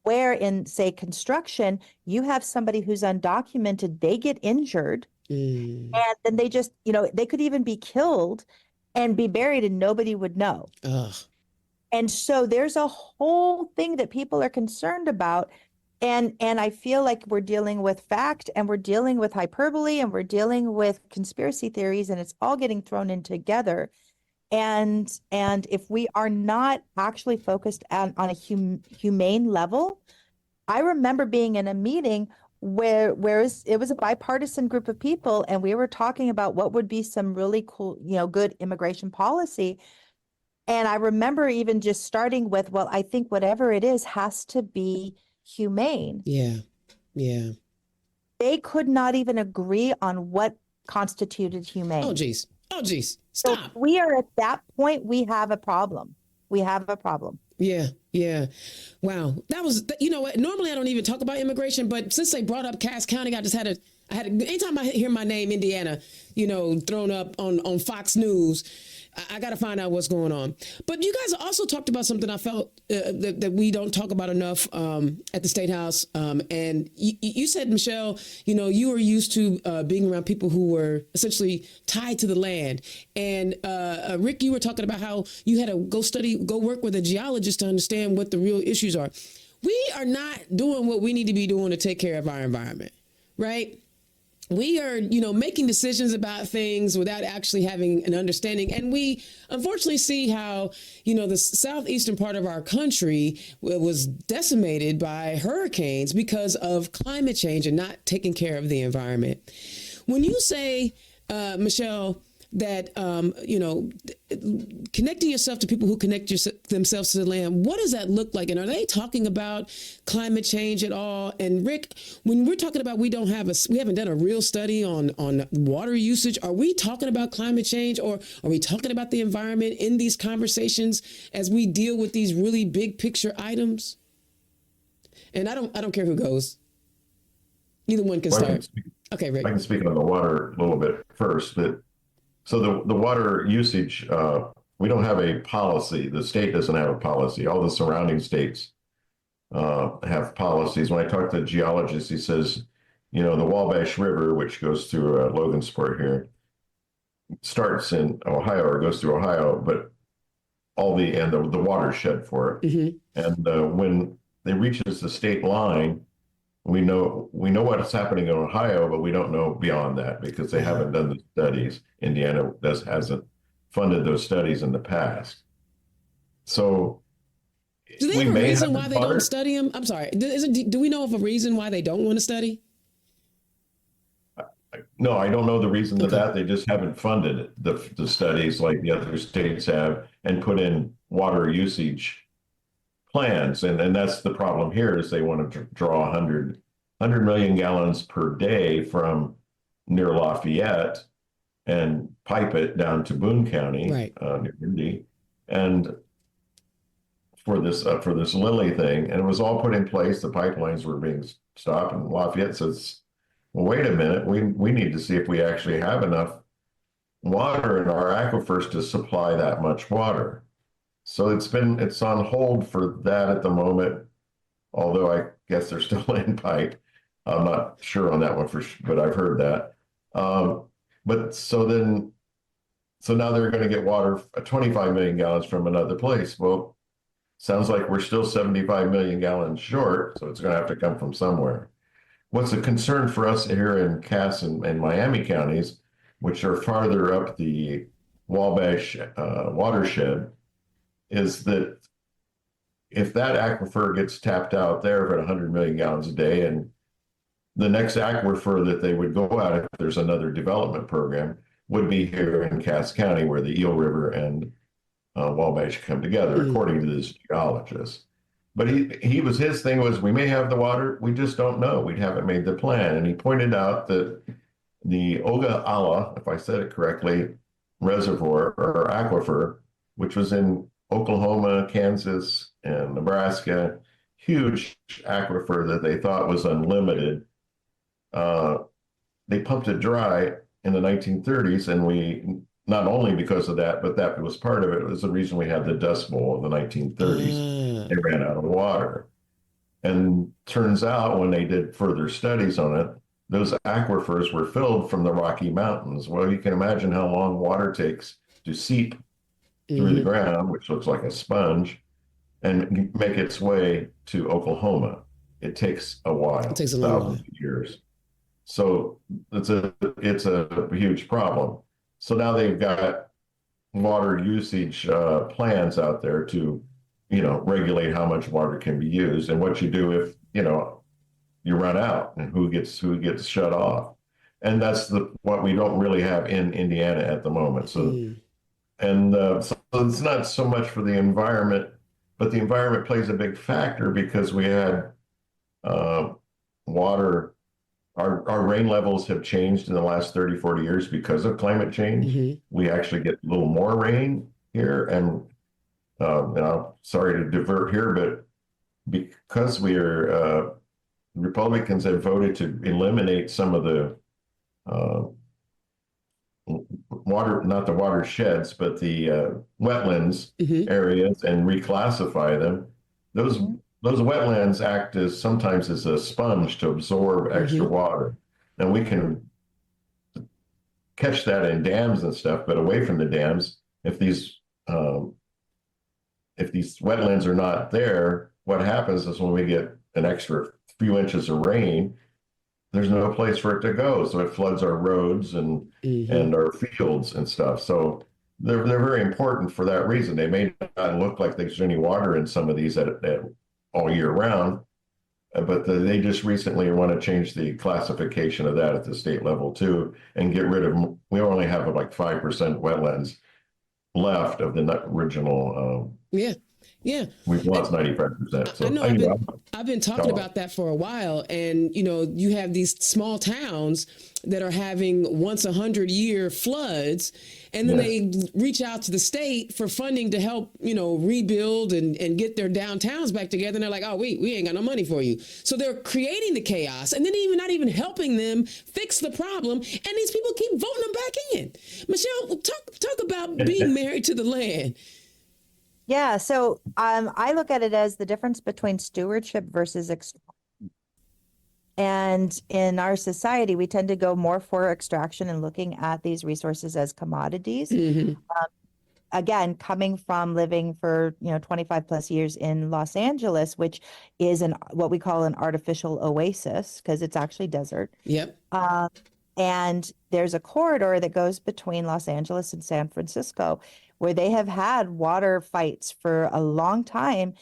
Where in, say, construction, you have somebody who's undocumented, they get injured, and then they just, they could even be killed and be buried and nobody would know. And so there's a whole thing that people are concerned about. And I feel like we're dealing with fact, and we're dealing with hyperbole, and we're dealing with conspiracy theories, and it's all getting thrown in together. And if we are not actually focused on a humane level, I remember being in a meeting where it was a bipartisan group of people, and we were talking about what would be some really cool, good immigration policy. And I remember even just starting with, well, I think whatever it is has to be humane. Yeah. They could not even agree on what constituted humane. Oh, geez. Stop. So we are at that point, we have a problem. Yeah. Wow. That was, what, normally I don't even talk about immigration, but since they brought up Cass County, I had anytime I hear my name, Indiana, thrown up on Fox News, I got to find out what's going on. But you guys also talked about something I felt that we don't talk about enough at the State House. And you said, Michelle, you were used to being around people who were essentially tied to the land. And Rick, you were talking about how you had to go work with a geologist to understand what the real issues are. We are not doing what we need to be doing to take care of our environment, right? We are, making decisions about things without actually having an understanding. And we unfortunately see how, the southeastern part of our country was decimated by hurricanes because of climate change and not taking care of the environment. When you say, Michelle, that, connecting yourself to people who connect themselves to the land, what does that look like? And are they talking about climate change at all? And Rick, when we're talking about we haven't done a real study on water usage, are we talking about climate change, or are we talking about the environment in these conversations as we deal with these really big picture items? And I don't care who goes. Either one can start. Okay, Rick. I can speak on the water a little bit first. So the water usage, we don't have a policy. The state doesn't have a policy. All the surrounding states have policies. When I talk to a geologist, he says, the Wabash River, which goes through Logansport here, starts in Ohio or goes through Ohio, but the watershed for it. And when it reaches the state line, we know what's happening in Ohio, but we don't know beyond that because they haven't done the studies. Indiana hasn't funded those studies in the past. So do they have a reason why they don't study them? I'm sorry. Do we know of a reason why they don't want to study? No, I don't know the reason to that. They just haven't funded the studies like the other states have and put in water usage plans. And that's the problem here is they want to draw 100 million gallons per day from near Lafayette and pipe it down to Boone County, right, near Indy. And for this Lilly thing, and it was all put in place. The pipelines were being stopped, and Lafayette says, "Well, wait a minute. We need to see if we actually have enough water in our aquifers to supply that much water." So it's on hold for that at the moment. Although I guess they're still in pipe. I'm not sure on that one but I've heard that. But so now they're going to get water, 25 million gallons from another place. Well, sounds like we're still 75 million gallons short, so it's going to have to come from somewhere. What's a concern for us here in Cass and Miami counties, which are farther up the Wabash watershed, is that if that aquifer gets tapped out there at 100 million gallons a day, and the next aquifer that they would go out if there's another development program would be here in Cass County, where the Eel River and Wabash come together, according to this geologist. But his thing was, we may have the water, we just don't know. We haven't made the plan. And he pointed out that the Ogallala, if I said it correctly, reservoir or aquifer, which was in Oklahoma, Kansas, and Nebraska, huge aquifer that they thought was unlimited. They pumped it dry in the 1930s, and we, not only because of that, but that was part of it. It was the reason we had the Dust Bowl of the 1930s. They ran out of water. And turns out when they did further studies on it, those aquifers were filled from the Rocky Mountains. Well, you can imagine how long water takes to seep through the ground, which looks like a sponge, and make its way to Oklahoma. It takes a while. It takes a long thousands of years. So it's a huge problem. So now they've got water usage plans out there to, regulate how much water can be used and what you do if, you run out, and who gets shut off. And that's what we don't really have in Indiana at the moment. So, so it's not so much for the environment, but the environment plays a big factor because we had water. Our rain levels have changed in the last 30, 40 years because of climate change. We actually get a little more rain here. And I'm sorry to divert here, but because Republicans have voted to eliminate some of the water, not the watersheds, but the wetlands areas, and reclassify them, those wetlands act sometimes as a sponge to absorb extra water. And we can catch that in dams and stuff, but away from the dams, if these wetlands are not there, what happens is when we get an extra few inches of rain, there's no place for it to go. So it floods our roads and our fields and stuff. So they're very important for that reason. They may not look like there's any water in some of these at all year round, but they just recently want to change the classification of that at the state level too, and get rid of, we only have like 5% wetlands left of the original. We've lost 95%. So I know I've been talking about that for a while. And, you have these small towns that are having once 100-year floods. And then they reach out to the state for funding to help, rebuild and get their downtowns back together. And they're like, oh, we ain't got no money for you. So they're creating the chaos and then not even helping them fix the problem. And these people keep voting them back in. Michelle, talk about being married to the land. Yeah, so I look at it as the difference between stewardship versus extraction. And in our society, we tend to go more for extraction and looking at these resources as commodities. Again, coming from living for 25 plus years in Los Angeles, which is what we call an artificial oasis because it's actually desert. And there's a corridor that goes between Los Angeles and San Francisco, where they have had water fights for a long time.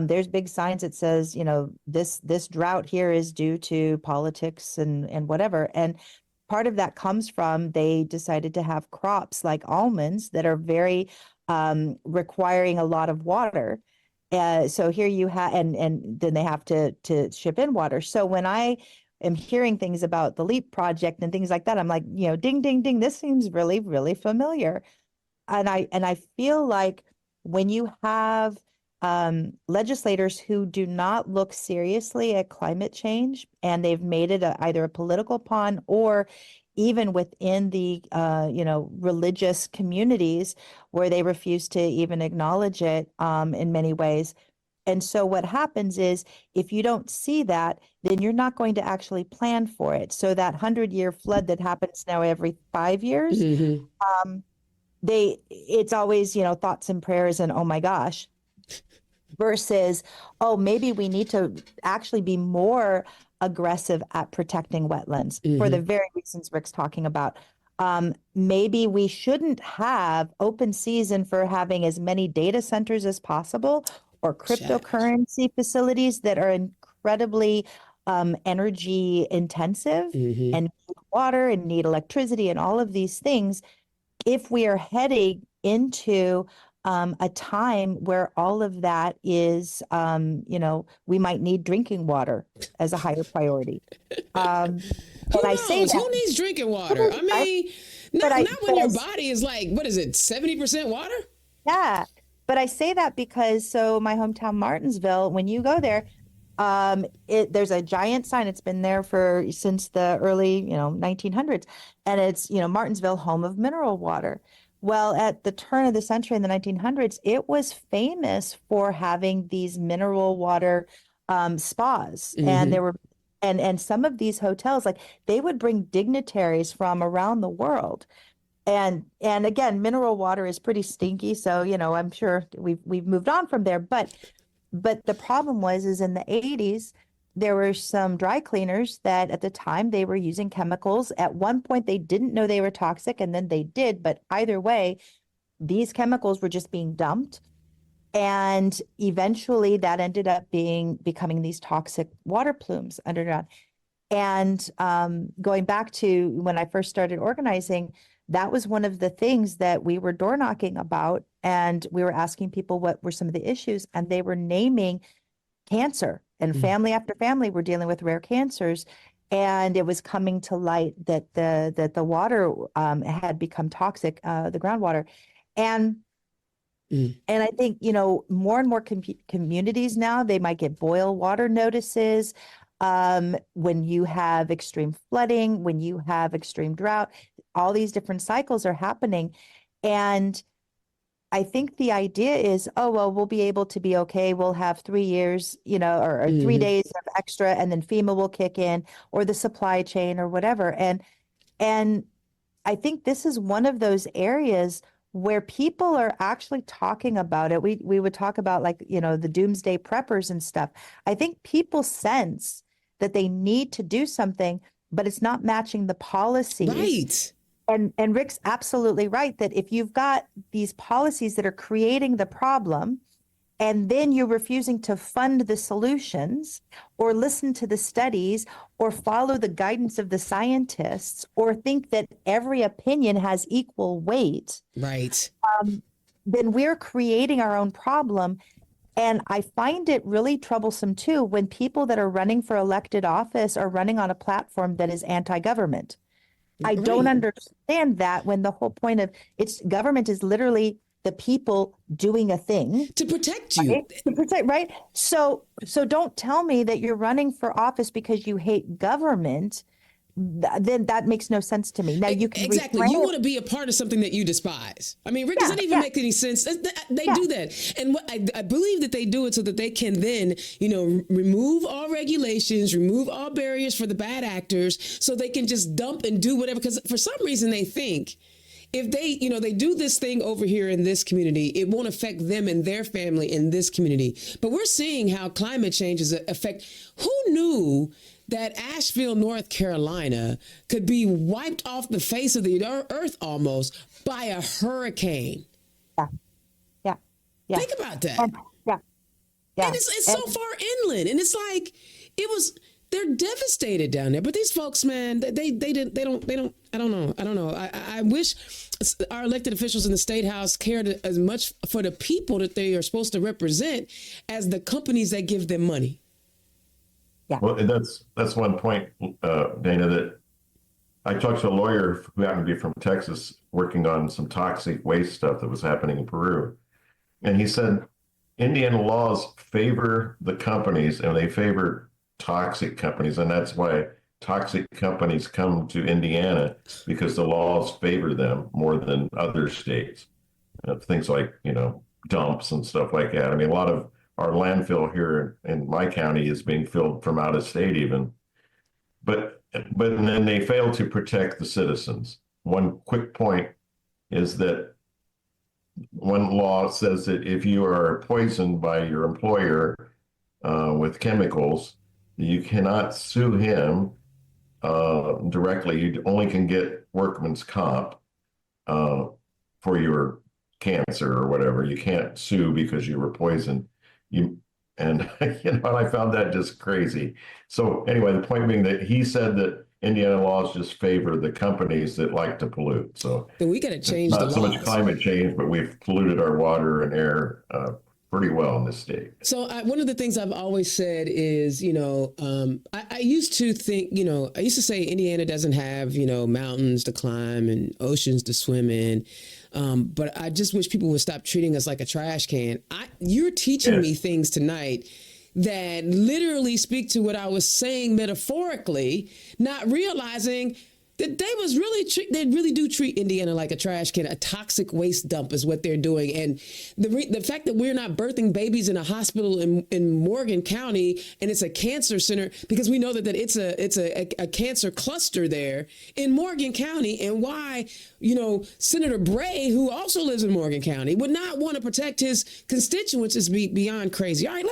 There's big signs that says, this drought here is due to politics and whatever. And part of that comes from they decided to have crops like almonds that are very requiring a lot of water. So here you have, and then they have to ship in water. So when I am hearing things about the LEAP project and things like that, I'm like, ding, ding, ding, this seems really, really familiar. And I feel like when you have legislators who do not look seriously at climate change, and they've made it either a political pawn or even within the religious communities where they refuse to even acknowledge it in many ways. And so what happens is if you don't see that, then you're not going to actually plan for it. So that 100-year flood that happens now every 5 years, it's always, thoughts and prayers and oh my gosh, versus, oh, maybe we need to actually be more aggressive at protecting wetlands for the very reasons Rick's talking about. Maybe we shouldn't have open season for having as many data centers as possible or cryptocurrency facilities that are incredibly energy intensive and need water and need electricity and all of these things. If we are heading into a time where all of that is, we might need drinking water as a higher priority. And I say that, who needs drinking water? I mean, not when your body is like, what is it, 70% water? Yeah. But I say that because, so my hometown, Martinsville, when you go there, there's a giant sign. It's been there since the early, 1900s. And it's, Martinsville, home of mineral water. Well, at the turn of the century in the 1900s, it was famous for having these mineral water spas. And there were, and some of these hotels, like they would bring dignitaries from around the world. And again, mineral water is pretty stinky. So, I'm sure we've moved on from there. But the problem is in the 80s, there were some dry cleaners that at the time they were using chemicals. At one point, they didn't know they were toxic, and then they did. But either way, these chemicals were just being dumped. And eventually that ended up becoming these toxic water plumes underground. And going back to when I first started organizing, that was one of the things that we were door knocking about. And we were asking people what were some of the issues, and they were naming cancer, and family after family were dealing with rare cancers. And it was coming to light that the water had become toxic, the groundwater. And I think, more and more communities now, they might get boil water notices when you have extreme flooding, when you have extreme drought. All these different cycles are happening. And I think the idea is, oh, well, we'll be able to be okay. We'll have 3 years, or 3 days of extra, and then FEMA will kick in, or the supply chain or whatever. And I think this is one of those areas where people are actually talking about it. We would talk about the doomsday preppers and stuff. I think people sense that they need to do something, but it's not matching the policies. Right. And Rick's absolutely right that if you've got these policies that are creating the problem, and then you're refusing to fund the solutions or listen to the studies or follow the guidance of the scientists or think that every opinion has equal weight, right, then we're creating our own problem. And I find it really troublesome too when people that are running for elected office are running on a platform that is anti-government. I don't understand that, when the whole point of government is literally the people doing a thing to protect you, right? To protect, right? So don't tell me that you're running for office because you hate government. Then that makes no sense to me. Now you can exactly. You want to be a part of something that you despise. I mean, Rick, does that even make any sense? They do that, and I believe that they do it so that they can then, remove all regulations, remove all barriers for the bad actors, so they can just dump and do whatever. Because for some reason they think, if they, they do this thing over here in this community, it won't affect them and their family in this community. But we're seeing how climate change is affect. Who knew that Asheville, North Carolina could be wiped off the face of the earth almost by a hurricane? Yeah. Think about that. Yeah. And it's so far inland, and it's like they're devastated down there. But these folks, man, they don't. I don't know. I wish our elected officials in the state house cared as much for the people that they are supposed to represent as the companies that give them money. Yeah. Well, and that's one point, Dana, that I talked to a lawyer who happened to be from Texas working on some toxic waste stuff that was happening in Peru. And he said, Indiana laws favor the companies, and they favor toxic companies. And that's why toxic companies come to Indiana, because the laws favor them more than other states. Things like, dumps and stuff like that. I mean, a lot of our landfill here in my county is being filled from out of state even. But then they fail to protect the citizens. One quick point is that one law says that if you are poisoned by your employer with chemicals, you cannot sue him directly. You only can get workman's comp for your cancer or whatever. You can't sue because you were poisoned. And I found that just crazy. So anyway, the point being that he said that Indiana laws just favor the companies that like to pollute. So then we got to change the laws. Not so much climate change, but we've polluted our water and air pretty well in this state. So one of the things I've always said is, I used to think, I used to say Indiana doesn't have, mountains to climb and oceans to swim in. But I just wish people would stop treating us like a trash can. You're teaching me things tonight that literally speak to what I was saying metaphorically, not realizing that they really do treat Indiana like a trash can. A toxic waste dump is what they're doing. And the fact that we're not birthing babies in a hospital in Morgan County, and it's a cancer center, because we know that it's a cancer cluster there in Morgan County, and why, Senator Bray, who also lives in Morgan County, would not want to protect his constituents is beyond crazy. All right,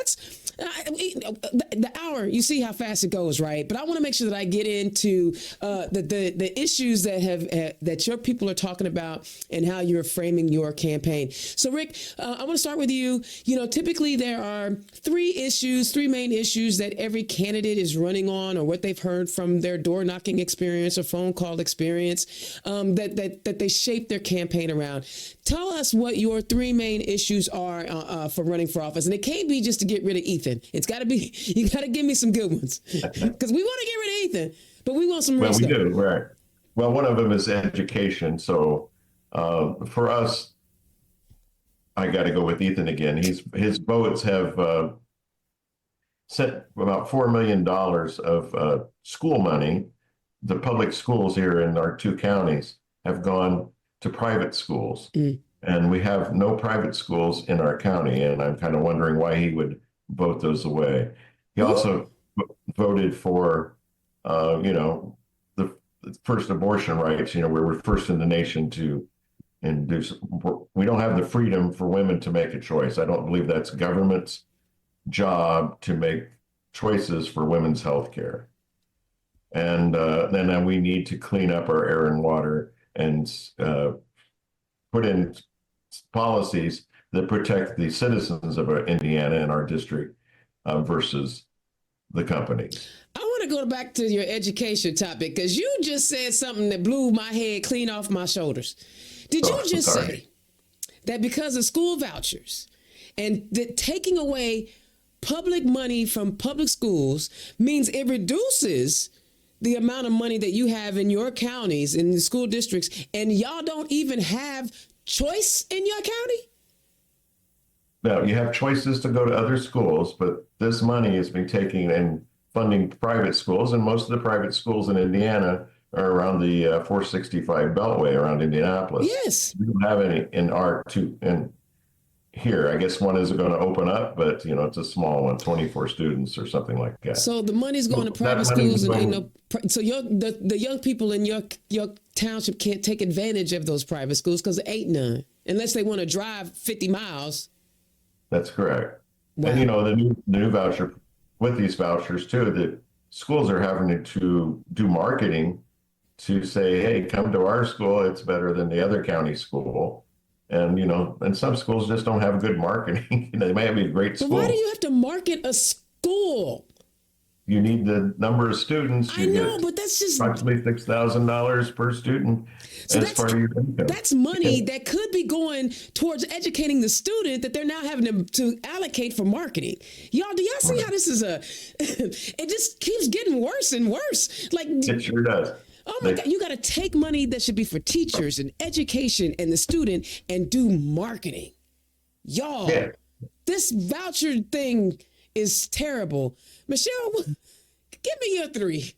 the hour, you see how fast it goes, right? But I want to make sure that I get into the issues that your people are talking about and how you're framing your campaign. So, Rick, I want to start with you. Typically there are three main issues that every candidate is running on, or what they've heard from their door knocking experience or phone call experience, that they shape their campaign around. Tell us what your three main issues are for running for office. And it can't be just to get rid of Ethan. It's got to be, you got to give me some good ones, because we want to get rid of Ethan, but we want some real stuff. Well, we do, right. Well, one of them is education. So for us, I got to go with Ethan again. His votes have sent about $4 million of school money. The public schools here in our two counties have gone to private schools. And we have no private schools in our county. And I'm kind of wondering why he would vote those away. He also voted for, the first abortion rights. We're first in the nation to induce. We don't have the freedom for women to make a choice. I don't believe that's government's job to make choices for women's health care. And then we need to clean up our air and water and put in policies that protect the citizens of Indiana and our district versus the companies. I want to go back to your education topic, because you just said something that blew my head clean off my shoulders. Did you just say that because of school vouchers and that taking away public money from public schools means it reduces the amount of money that you have in your counties, in the school districts, and y'all don't even have choice in your county? No, you have choices to go to other schools, but this money is being taken and funding private schools, and most of the private schools in Indiana are around the 465 Beltway around Indianapolis. Yes. We don't have any in our two, and here, I guess one is going to open up, but it's a small one, 24 students or something like that. So the money's going to private schools, and ain't no. So the young people in your township can't take advantage of those private schools because there ain't none, unless they want to drive 50 miles. That's correct. Wow. And the new voucher, with these vouchers too, the schools are having to do marketing to say, hey, come to our school. It's better than the other county school. And, and some schools just don't have good marketing. They might be a great school. But why do you have to market a school? You need the number of students. I know, but that's just approximately $6,000 per student as part of your income. That's money that could be going towards educating the student that they're now having to allocate for marketing. Y'all, do y'all see how this is it just keeps getting worse and worse. Like, it sure does. Oh my God, you got to take money that should be for teachers and education and the student and do marketing. Y'all, This voucher thing is terrible. Michelle, give me your three.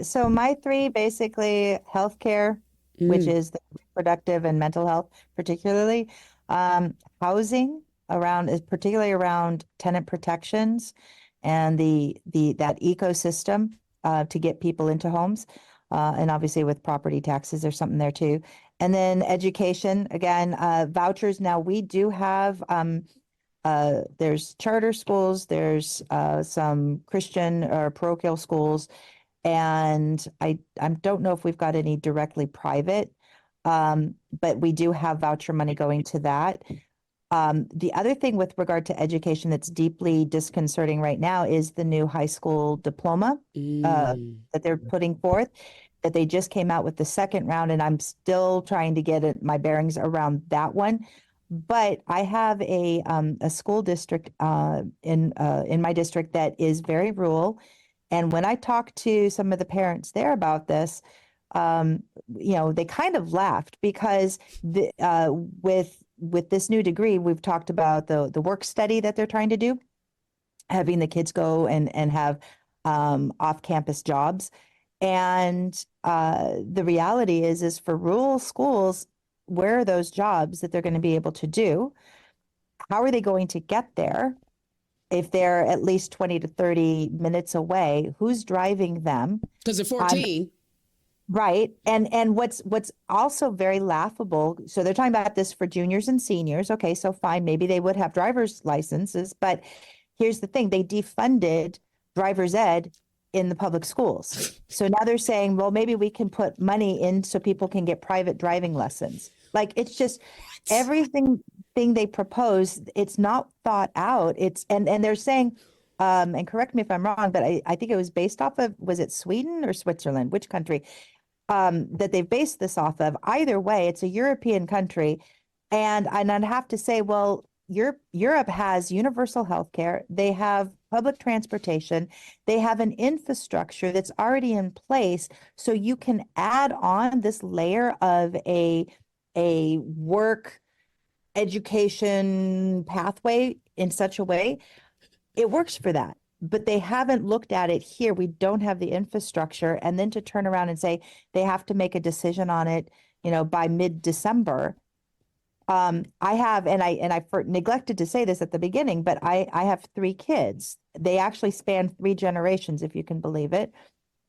So my three, basically healthcare, which is the reproductive and mental health, particularly housing is particularly around tenant protections and that ecosystem to get people into homes. And obviously with property taxes, there's something there too. And then education, again, vouchers. Now we do have there's charter schools, there's some Christian or parochial schools, and I don't know if we've got any directly private, but we do have voucher money going to that. The other thing with regard to education that's deeply disconcerting right now is the new high school diploma that they're putting forth, that they just came out with the second round, and I'm still trying to get my bearings around that one. But I have a school district in my district that is very rural. And when I talked to some of the parents there about this, they kind of laughed because with this new degree, we've talked about the work study that they're trying to do, having the kids go and have off-campus jobs. And the reality is for rural schools, where are those jobs that they're going to be able to do? How are they going to get there? If they're at least 20 to 30 minutes away, who's driving them? Because they're 14. Right. And what's also very laughable, so they're talking about this for juniors and seniors. Okay, so fine, maybe they would have driver's licenses, but here's the thing, they defunded driver's ed in the public schools. So now they're saying, well, maybe we can put money in so people can get private driving lessons. Like, it's just everything they propose, it's not thought out. And they're saying, and correct me if I'm wrong, but I think it was based off of, was it Sweden or Switzerland? Which country? That they've based this off of. Either way, it's a European country. And I'd have to say, well, Europe has universal health care. They have public transportation. They have an infrastructure that's already in place. So you can add on this layer of a work education pathway in such a way, it works for that. But they haven't looked at it here. We don't have the infrastructure. And then to turn around and say they have to make a decision on it, by mid-December. I have, and I neglected to say this at the beginning, but I have three kids. They actually span three generations, if you can believe it.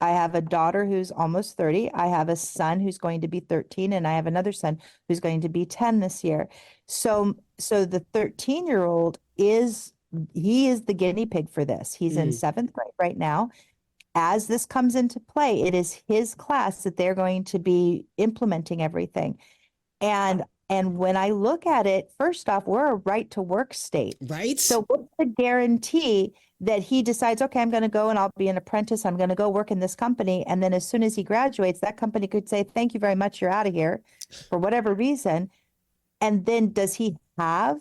I have a daughter who's almost 30. I have a son who's going to be 13, and I have another son who's going to be 10 this year. So the 13-year-old is the guinea pig for this. He's in 7th grade right now. As this comes into play, it is his class that they're going to be implementing everything. And when I look at it, first off, we're a right to work state. Right. So what's the guarantee that he decides, okay, I'm going to go and I'll be an apprentice. I'm going to go work in this company. And then as soon as he graduates, that company could say, thank you very much, you're out of here for whatever reason. And then does he have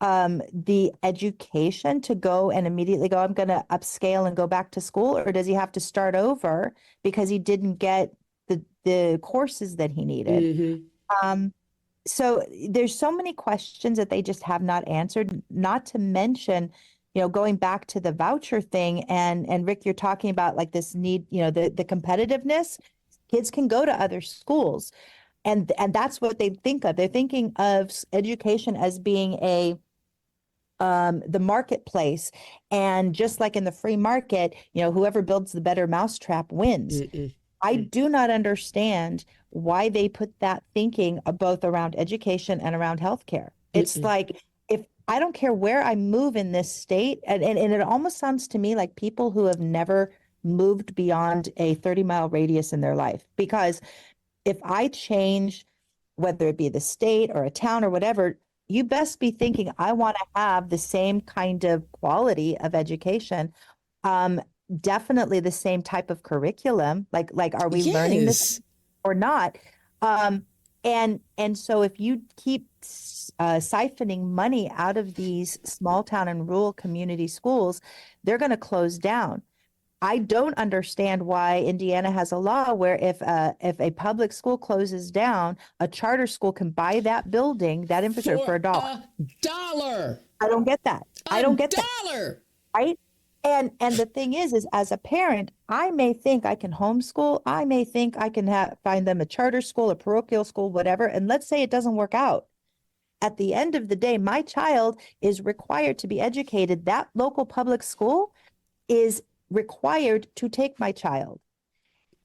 the education to go and immediately go, I'm going to upscale and go back to school? Or does he have to start over because he didn't get the courses that he needed? So there's so many questions that they just have not answered, not to mention, going back to the voucher thing. And Rick, you're talking about like this need, the competitiveness. Kids can go to other schools. And that's what they think of. They're thinking of education as being the marketplace. And just like in the free market, whoever builds the better mousetrap wins. I do not understand why they put that thinking both around education and around healthcare. It's like, if I don't care where I move in this state, and it almost sounds to me like people who have never moved beyond a 30-mile radius in their life. Because if I change, whether it be the state or a town or whatever, you best be thinking, I want to have the same kind of quality of education. Definitely the same type of curriculum. Like, are we learning this or not? And so if you keep siphoning money out of these small town and rural community schools, they're going to close down. I don't understand why Indiana has a law where if a public school closes down, a charter school can buy that building, that infrastructure for $1. $1. I don't get that. I don't get that. $1. Right? And the thing is as a parent, I may think I can homeschool. I may think I can find them a charter school, a parochial school, whatever. And let's say it doesn't work out. At the end of the day, my child is required to be educated. That local public school is required to take my child.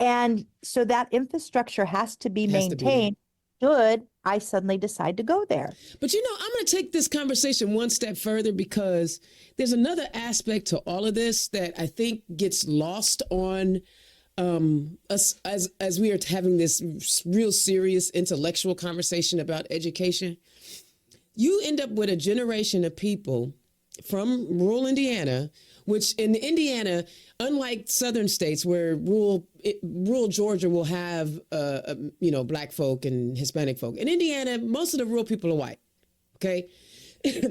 And so that infrastructure has to be maintained should I suddenly decide to go there. But I'm going to take this conversation one step further, because there's another aspect to all of this that I think gets lost on us as we are having this real serious intellectual conversation about education. You end up with a generation of people from rural Indiana, which in Indiana, unlike southern states where rural Georgia will have, Black folk and Hispanic folk. In Indiana, most of the rural people are white. Okay.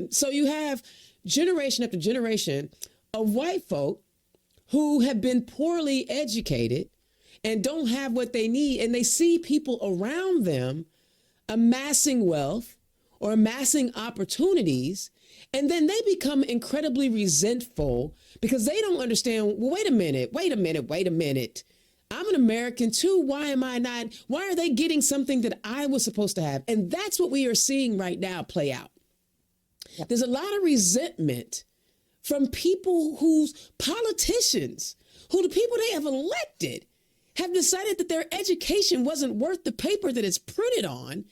So you have generation after generation of white folk who have been poorly educated and don't have what they need. And they see people around them amassing wealth or amassing opportunities. And then they become incredibly resentful because they don't understand, well, wait a minute. I'm an American too. Why am I not? Why are they getting something that I was supposed to have? And that's what we are seeing right now play out. Yep. There's a lot of resentment from people whose politicians, who the people they have elected, have decided that their education wasn't worth the paper that it's printed on,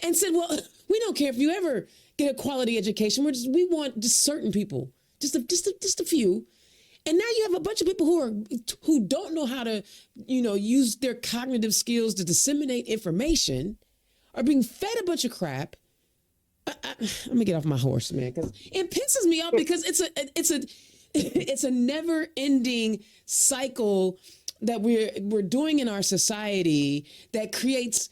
and said, well, we don't care if you ever get a quality education. We want just certain people, just a few. And now you have a bunch of people who don't know how to, use their cognitive skills to disseminate information, are being fed a bunch of crap. Let me get off my horse, man, because it pisses me off, because it's a never-ending cycle that we're doing in our society that creates,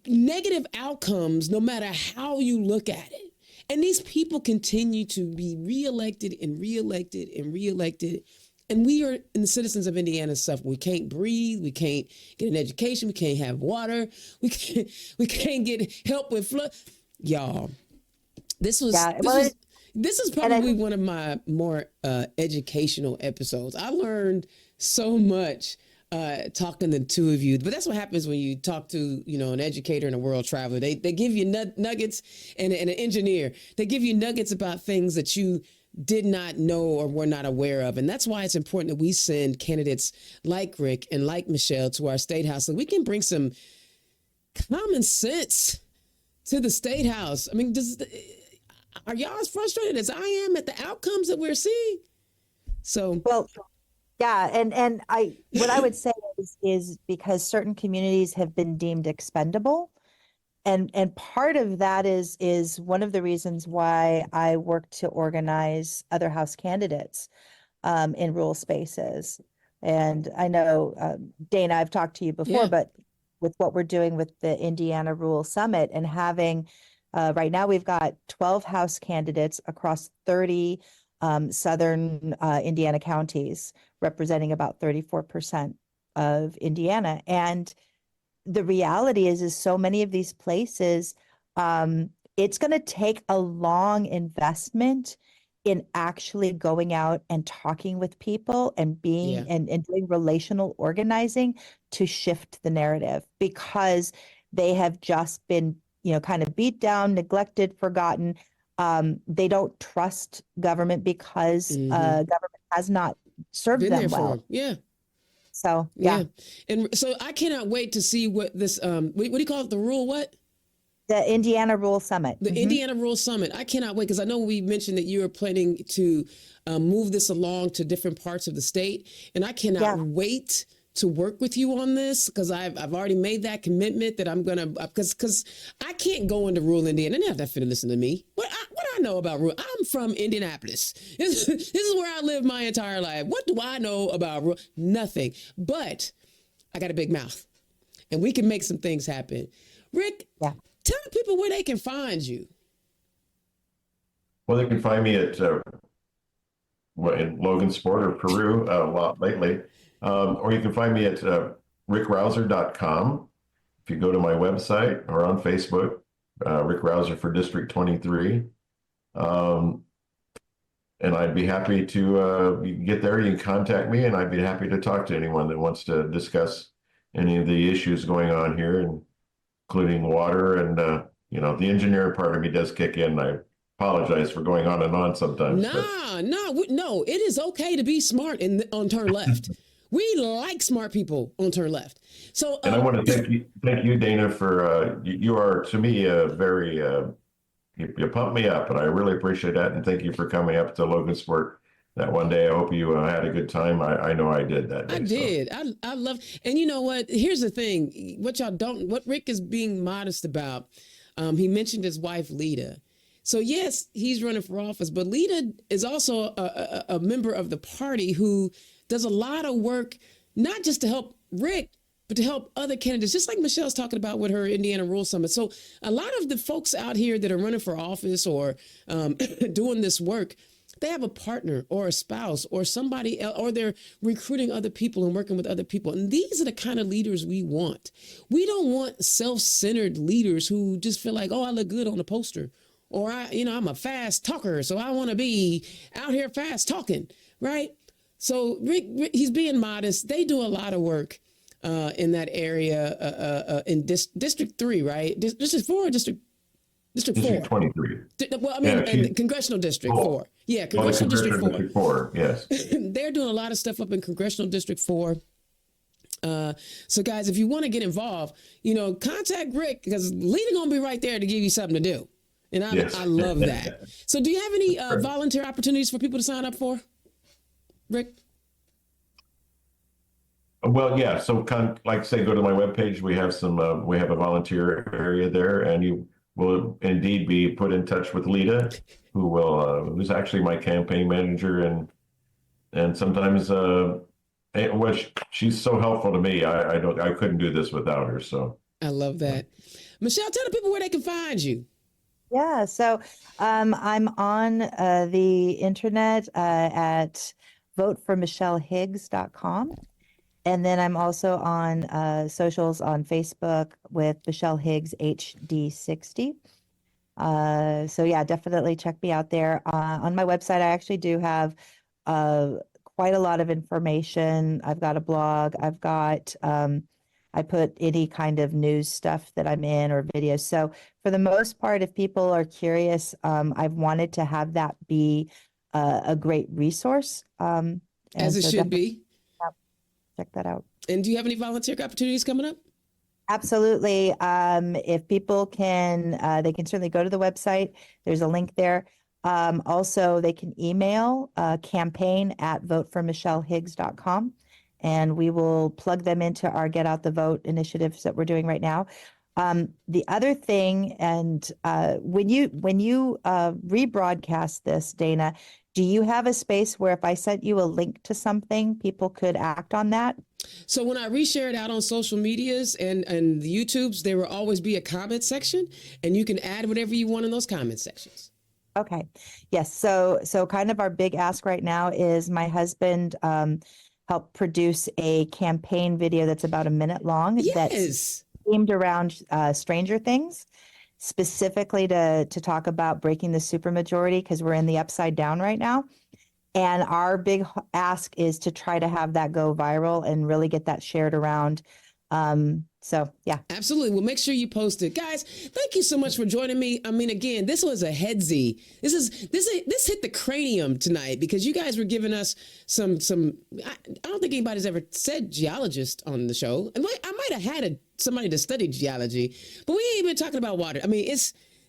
negative outcomes no matter how you look at it. And these people continue to be reelected and reelected and reelected. And we are, in the citizens of Indiana, suffer. We can't breathe. We can't get an education. We can't have water. We can't get help with flood. Y'all, this is probably one of my more educational episodes. I learned so much talking to the two of you, but that's what happens when you talk to, an educator and a world traveler. They give you nuggets, and an engineer. They give you nuggets about things that you did not know or were not aware of. And that's why it's important that we send candidates like Rick and like Michelle to our state house so we can bring some common sense to the state house. I mean, are y'all as frustrated as I am at the outcomes that we're seeing? So, well, yeah, and what I would say is because certain communities have been deemed expendable, and part of that is one of the reasons why I work to organize other House candidates in rural spaces. And I know, Dana, I've talked to you before, but with what we're doing with the Indiana Rural Summit and having, right now we've got 12 House candidates across 30 southern Indiana counties, representing about 34% of Indiana. And the reality is so many of these places, it's going to take a long investment in actually going out and talking with people and being and doing relational organizing to shift the narrative, because they have just been, kind of beat down, neglected, forgotten. They don't trust government because government has not served them well. So, And so I cannot wait to see what this, what do you call it? The rural what? The Indiana Rural Summit. The Indiana Rural Summit. I cannot wait, because I know we mentioned that you are planning to move this along to different parts of the state. And I cannot wait to work with you on this, because I've already made that commitment that I'm going to, because I can't go into rural Indiana and have that fit to listen to me. What I know about rural? I'm from Indianapolis. This is where I lived my entire life. What do I know about rural? Nothing. But I got a big mouth, and we can make some things happen. Rick, tell the people where they can find you. Well, they can find me at in Logansport or Peru a lot lately. Or you can find me at rickrouser.com. If you go to my website or on Facebook, Rick Rouser for District 23. And I'd be happy to you can get there. You can contact me, and I'd be happy to talk to anyone that wants to discuss any of the issues going on here, including water. And the engineering part of me does kick in. I apologize for going on and on sometimes. No. It is okay to be smart on Turn Left. We like smart people on Turn Left. So, and I want to thank you, Dana, for you are to me a very you pump me up, and I really appreciate that. And thank you for coming up to Logansport that one day. I hope you had a good time. I know I did that day. I did. So. I love, and you know what? Here's the thing. What Rick is being modest about, he mentioned his wife, Lita. So yes, he's running for office, but Lita is also a member of the party who does a lot of work, not just to help Rick, but to help other candidates, just like Michelle's talking about with her Indiana Rural Summit. So a lot of the folks out here that are running for office or doing this work, they have a partner or a spouse or somebody else, or they're recruiting other people and working with other people. And these are the kind of leaders we want. We don't want self-centered leaders who just feel like, oh, I look good on a poster, or I'm a fast talker, so I want to be out here fast talking, right? So Rick, he's being modest. They do a lot of work in that area in District 3, right? District 4 or District 4? District 23. Well, I mean, Congressional District 4. Yeah, Congressional District 4. Yes. They're doing a lot of stuff up in Congressional District 4. So guys, if you want to get involved, contact Rick, because Lita gonna be right there to give you something to do. And I love that. So do you have any volunteer opportunities for people to sign up for, Rick? Well, yeah. So like I say, go to my webpage. We have we have a volunteer area there, and you will indeed be put in touch with Lita, who's actually my campaign manager, and sometimes she's so helpful to me. I couldn't do this without her. So I love that. Michelle, tell the people where they can find you. Yeah, so I'm on the internet at voteformichellehiggs.com. And then I'm also on socials on Facebook with Michelle Higgs HD-60. So yeah, definitely check me out there. On my website, I actually do have quite a lot of information. I've got a blog. I've got, I put any kind of news stuff that I'm in or videos. So for the most part, if people are curious, I've wanted to have that be a great resource. As it should be. Check that out. And do you have any volunteer opportunities coming up? Absolutely. If people can, they can certainly go to the website. There's a link there. Also, they can email campaign@voteformichellehiggs.com, and we will plug them into our Get Out the Vote initiatives that we're doing right now. The other thing, and when you rebroadcast this, Dana, do you have a space where if I sent you a link to something, people could act on that? So when I reshare it out on social medias and the YouTubes, there will always be a comment section, and you can add whatever you want in those comment sections. Okay. Yes. So kind of our big ask right now is my husband helped produce a campaign video that's about a minute long. Yes. That's themed around Stranger Things, specifically to talk about breaking the supermajority, because we're in the upside down right now. And our big ask is to try to have that go viral and really get that shared around. So yeah, absolutely. Well, make sure you post it, guys. Thank you so much for joining me. I mean, again, this was a headsy. This hit the cranium tonight, because you guys were giving us some. I don't think anybody's ever said geologist on the show. I might have had somebody to study geology, but we ain't been talking about water. I mean,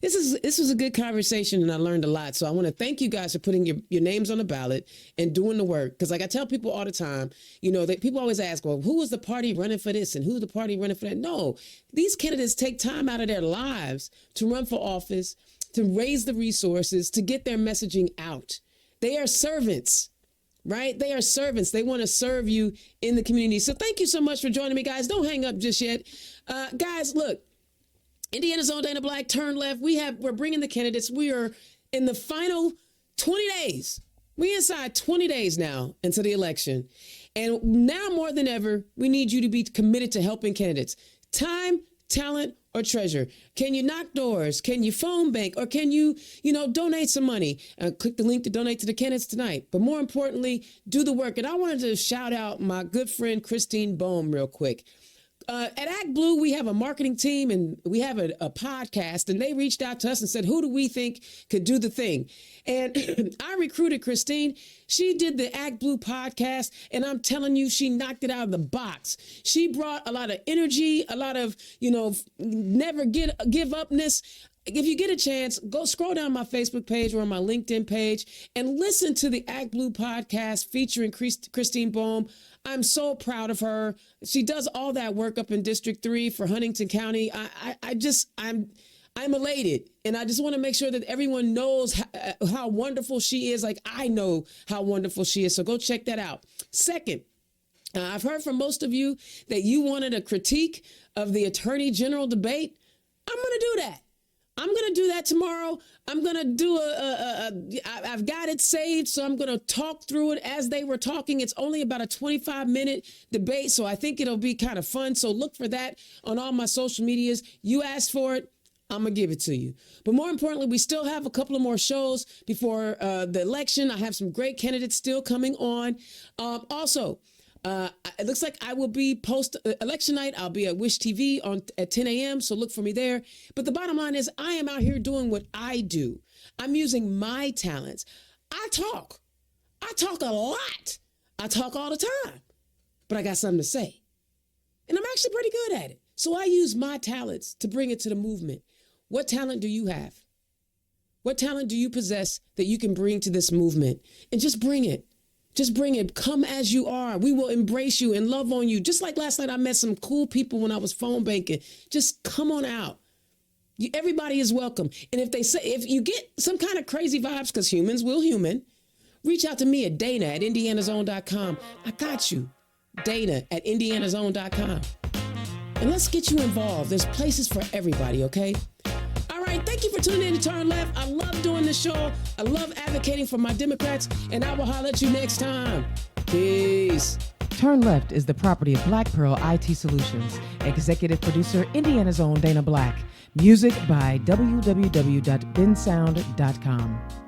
this was a good conversation, and I learned a lot. So I want to thank you guys for putting your names on the ballot and doing the work. Because like I tell people all the time, people always ask, well, who was the party running for this and who's the party running for that? No, these candidates take time out of their lives to run for office, to raise the resources, to get their messaging out. They are servants, right? They are servants. They want to serve you in the community. So thank you so much for joining me, guys. Don't hang up just yet. Guys, look. Indiana's own Dana Black, Turn Left. We're bringing the candidates. We are in the final 20 days We inside 20 days now into the election. And now more than ever, we need you to be committed to helping candidates. Time, talent, or treasure. Can you knock doors? Can you phone bank? Or can you, donate some money? Click the link to donate to the candidates tonight. But more importantly, do the work. And I wanted to shout out my good friend, Christine Bohm, real quick. At Act Blue, we have a marketing team and we have a podcast, and they reached out to us and said, who do we think could do the thing? And I recruited Christine. She did the Act Blue podcast, and I'm telling you, she knocked it out of the box. She brought a lot of energy, a lot of, never give upness. If you get a chance, go scroll down my Facebook page or on my LinkedIn page and listen to the Act Blue podcast featuring Christine Bohm. I'm so proud of her. She does all that work up in District 3 for Huntington County. I'm elated. And I just want to make sure that everyone knows how wonderful she is. Like I know how wonderful she is. So go check that out. Second, I've heard from most of you that you wanted a critique of the Attorney General debate. I'm going to do that. I'm going to do that tomorrow. I'm going to do I've got it saved, so I'm going to talk through it as they were talking. It's only about a 25-minute debate, so I think it'll be kind of fun. So look for that on all my social medias. You asked for it. I'm going to give it to you. But more importantly, we still have a couple of more shows before the election. I have some great candidates still coming on. It looks like I will be post-election night. I'll be at Wish TV at 10 a.m., so look for me there. But the bottom line is I am out here doing what I do. I'm using my talents. I talk a lot. I talk all the time, but I got something to say. And I'm actually pretty good at it. So I use my talents to bring it to the movement. What talent do you have? What talent do you possess that you can bring to this movement? And just bring it. Just bring it. Come as you are. We will embrace you and love on you. Just like last night, I met some cool people when I was phone banking. Just come on out. Everybody is welcome. And if you get some kind of crazy vibes, because humans will human, reach out to me at Dana at indianazone.com. I got you. Dana at indianazone.com. And let's get you involved. There's places for everybody, okay? All right, thank you for tuning in to Turn Left. I love doing this show. I love advocating for my Democrats, and I will holler at you next time. Peace. Turn Left is the property of Black Pearl IT Solutions. Executive producer, Indiana's own Dana Black. Music by www.bensound.com.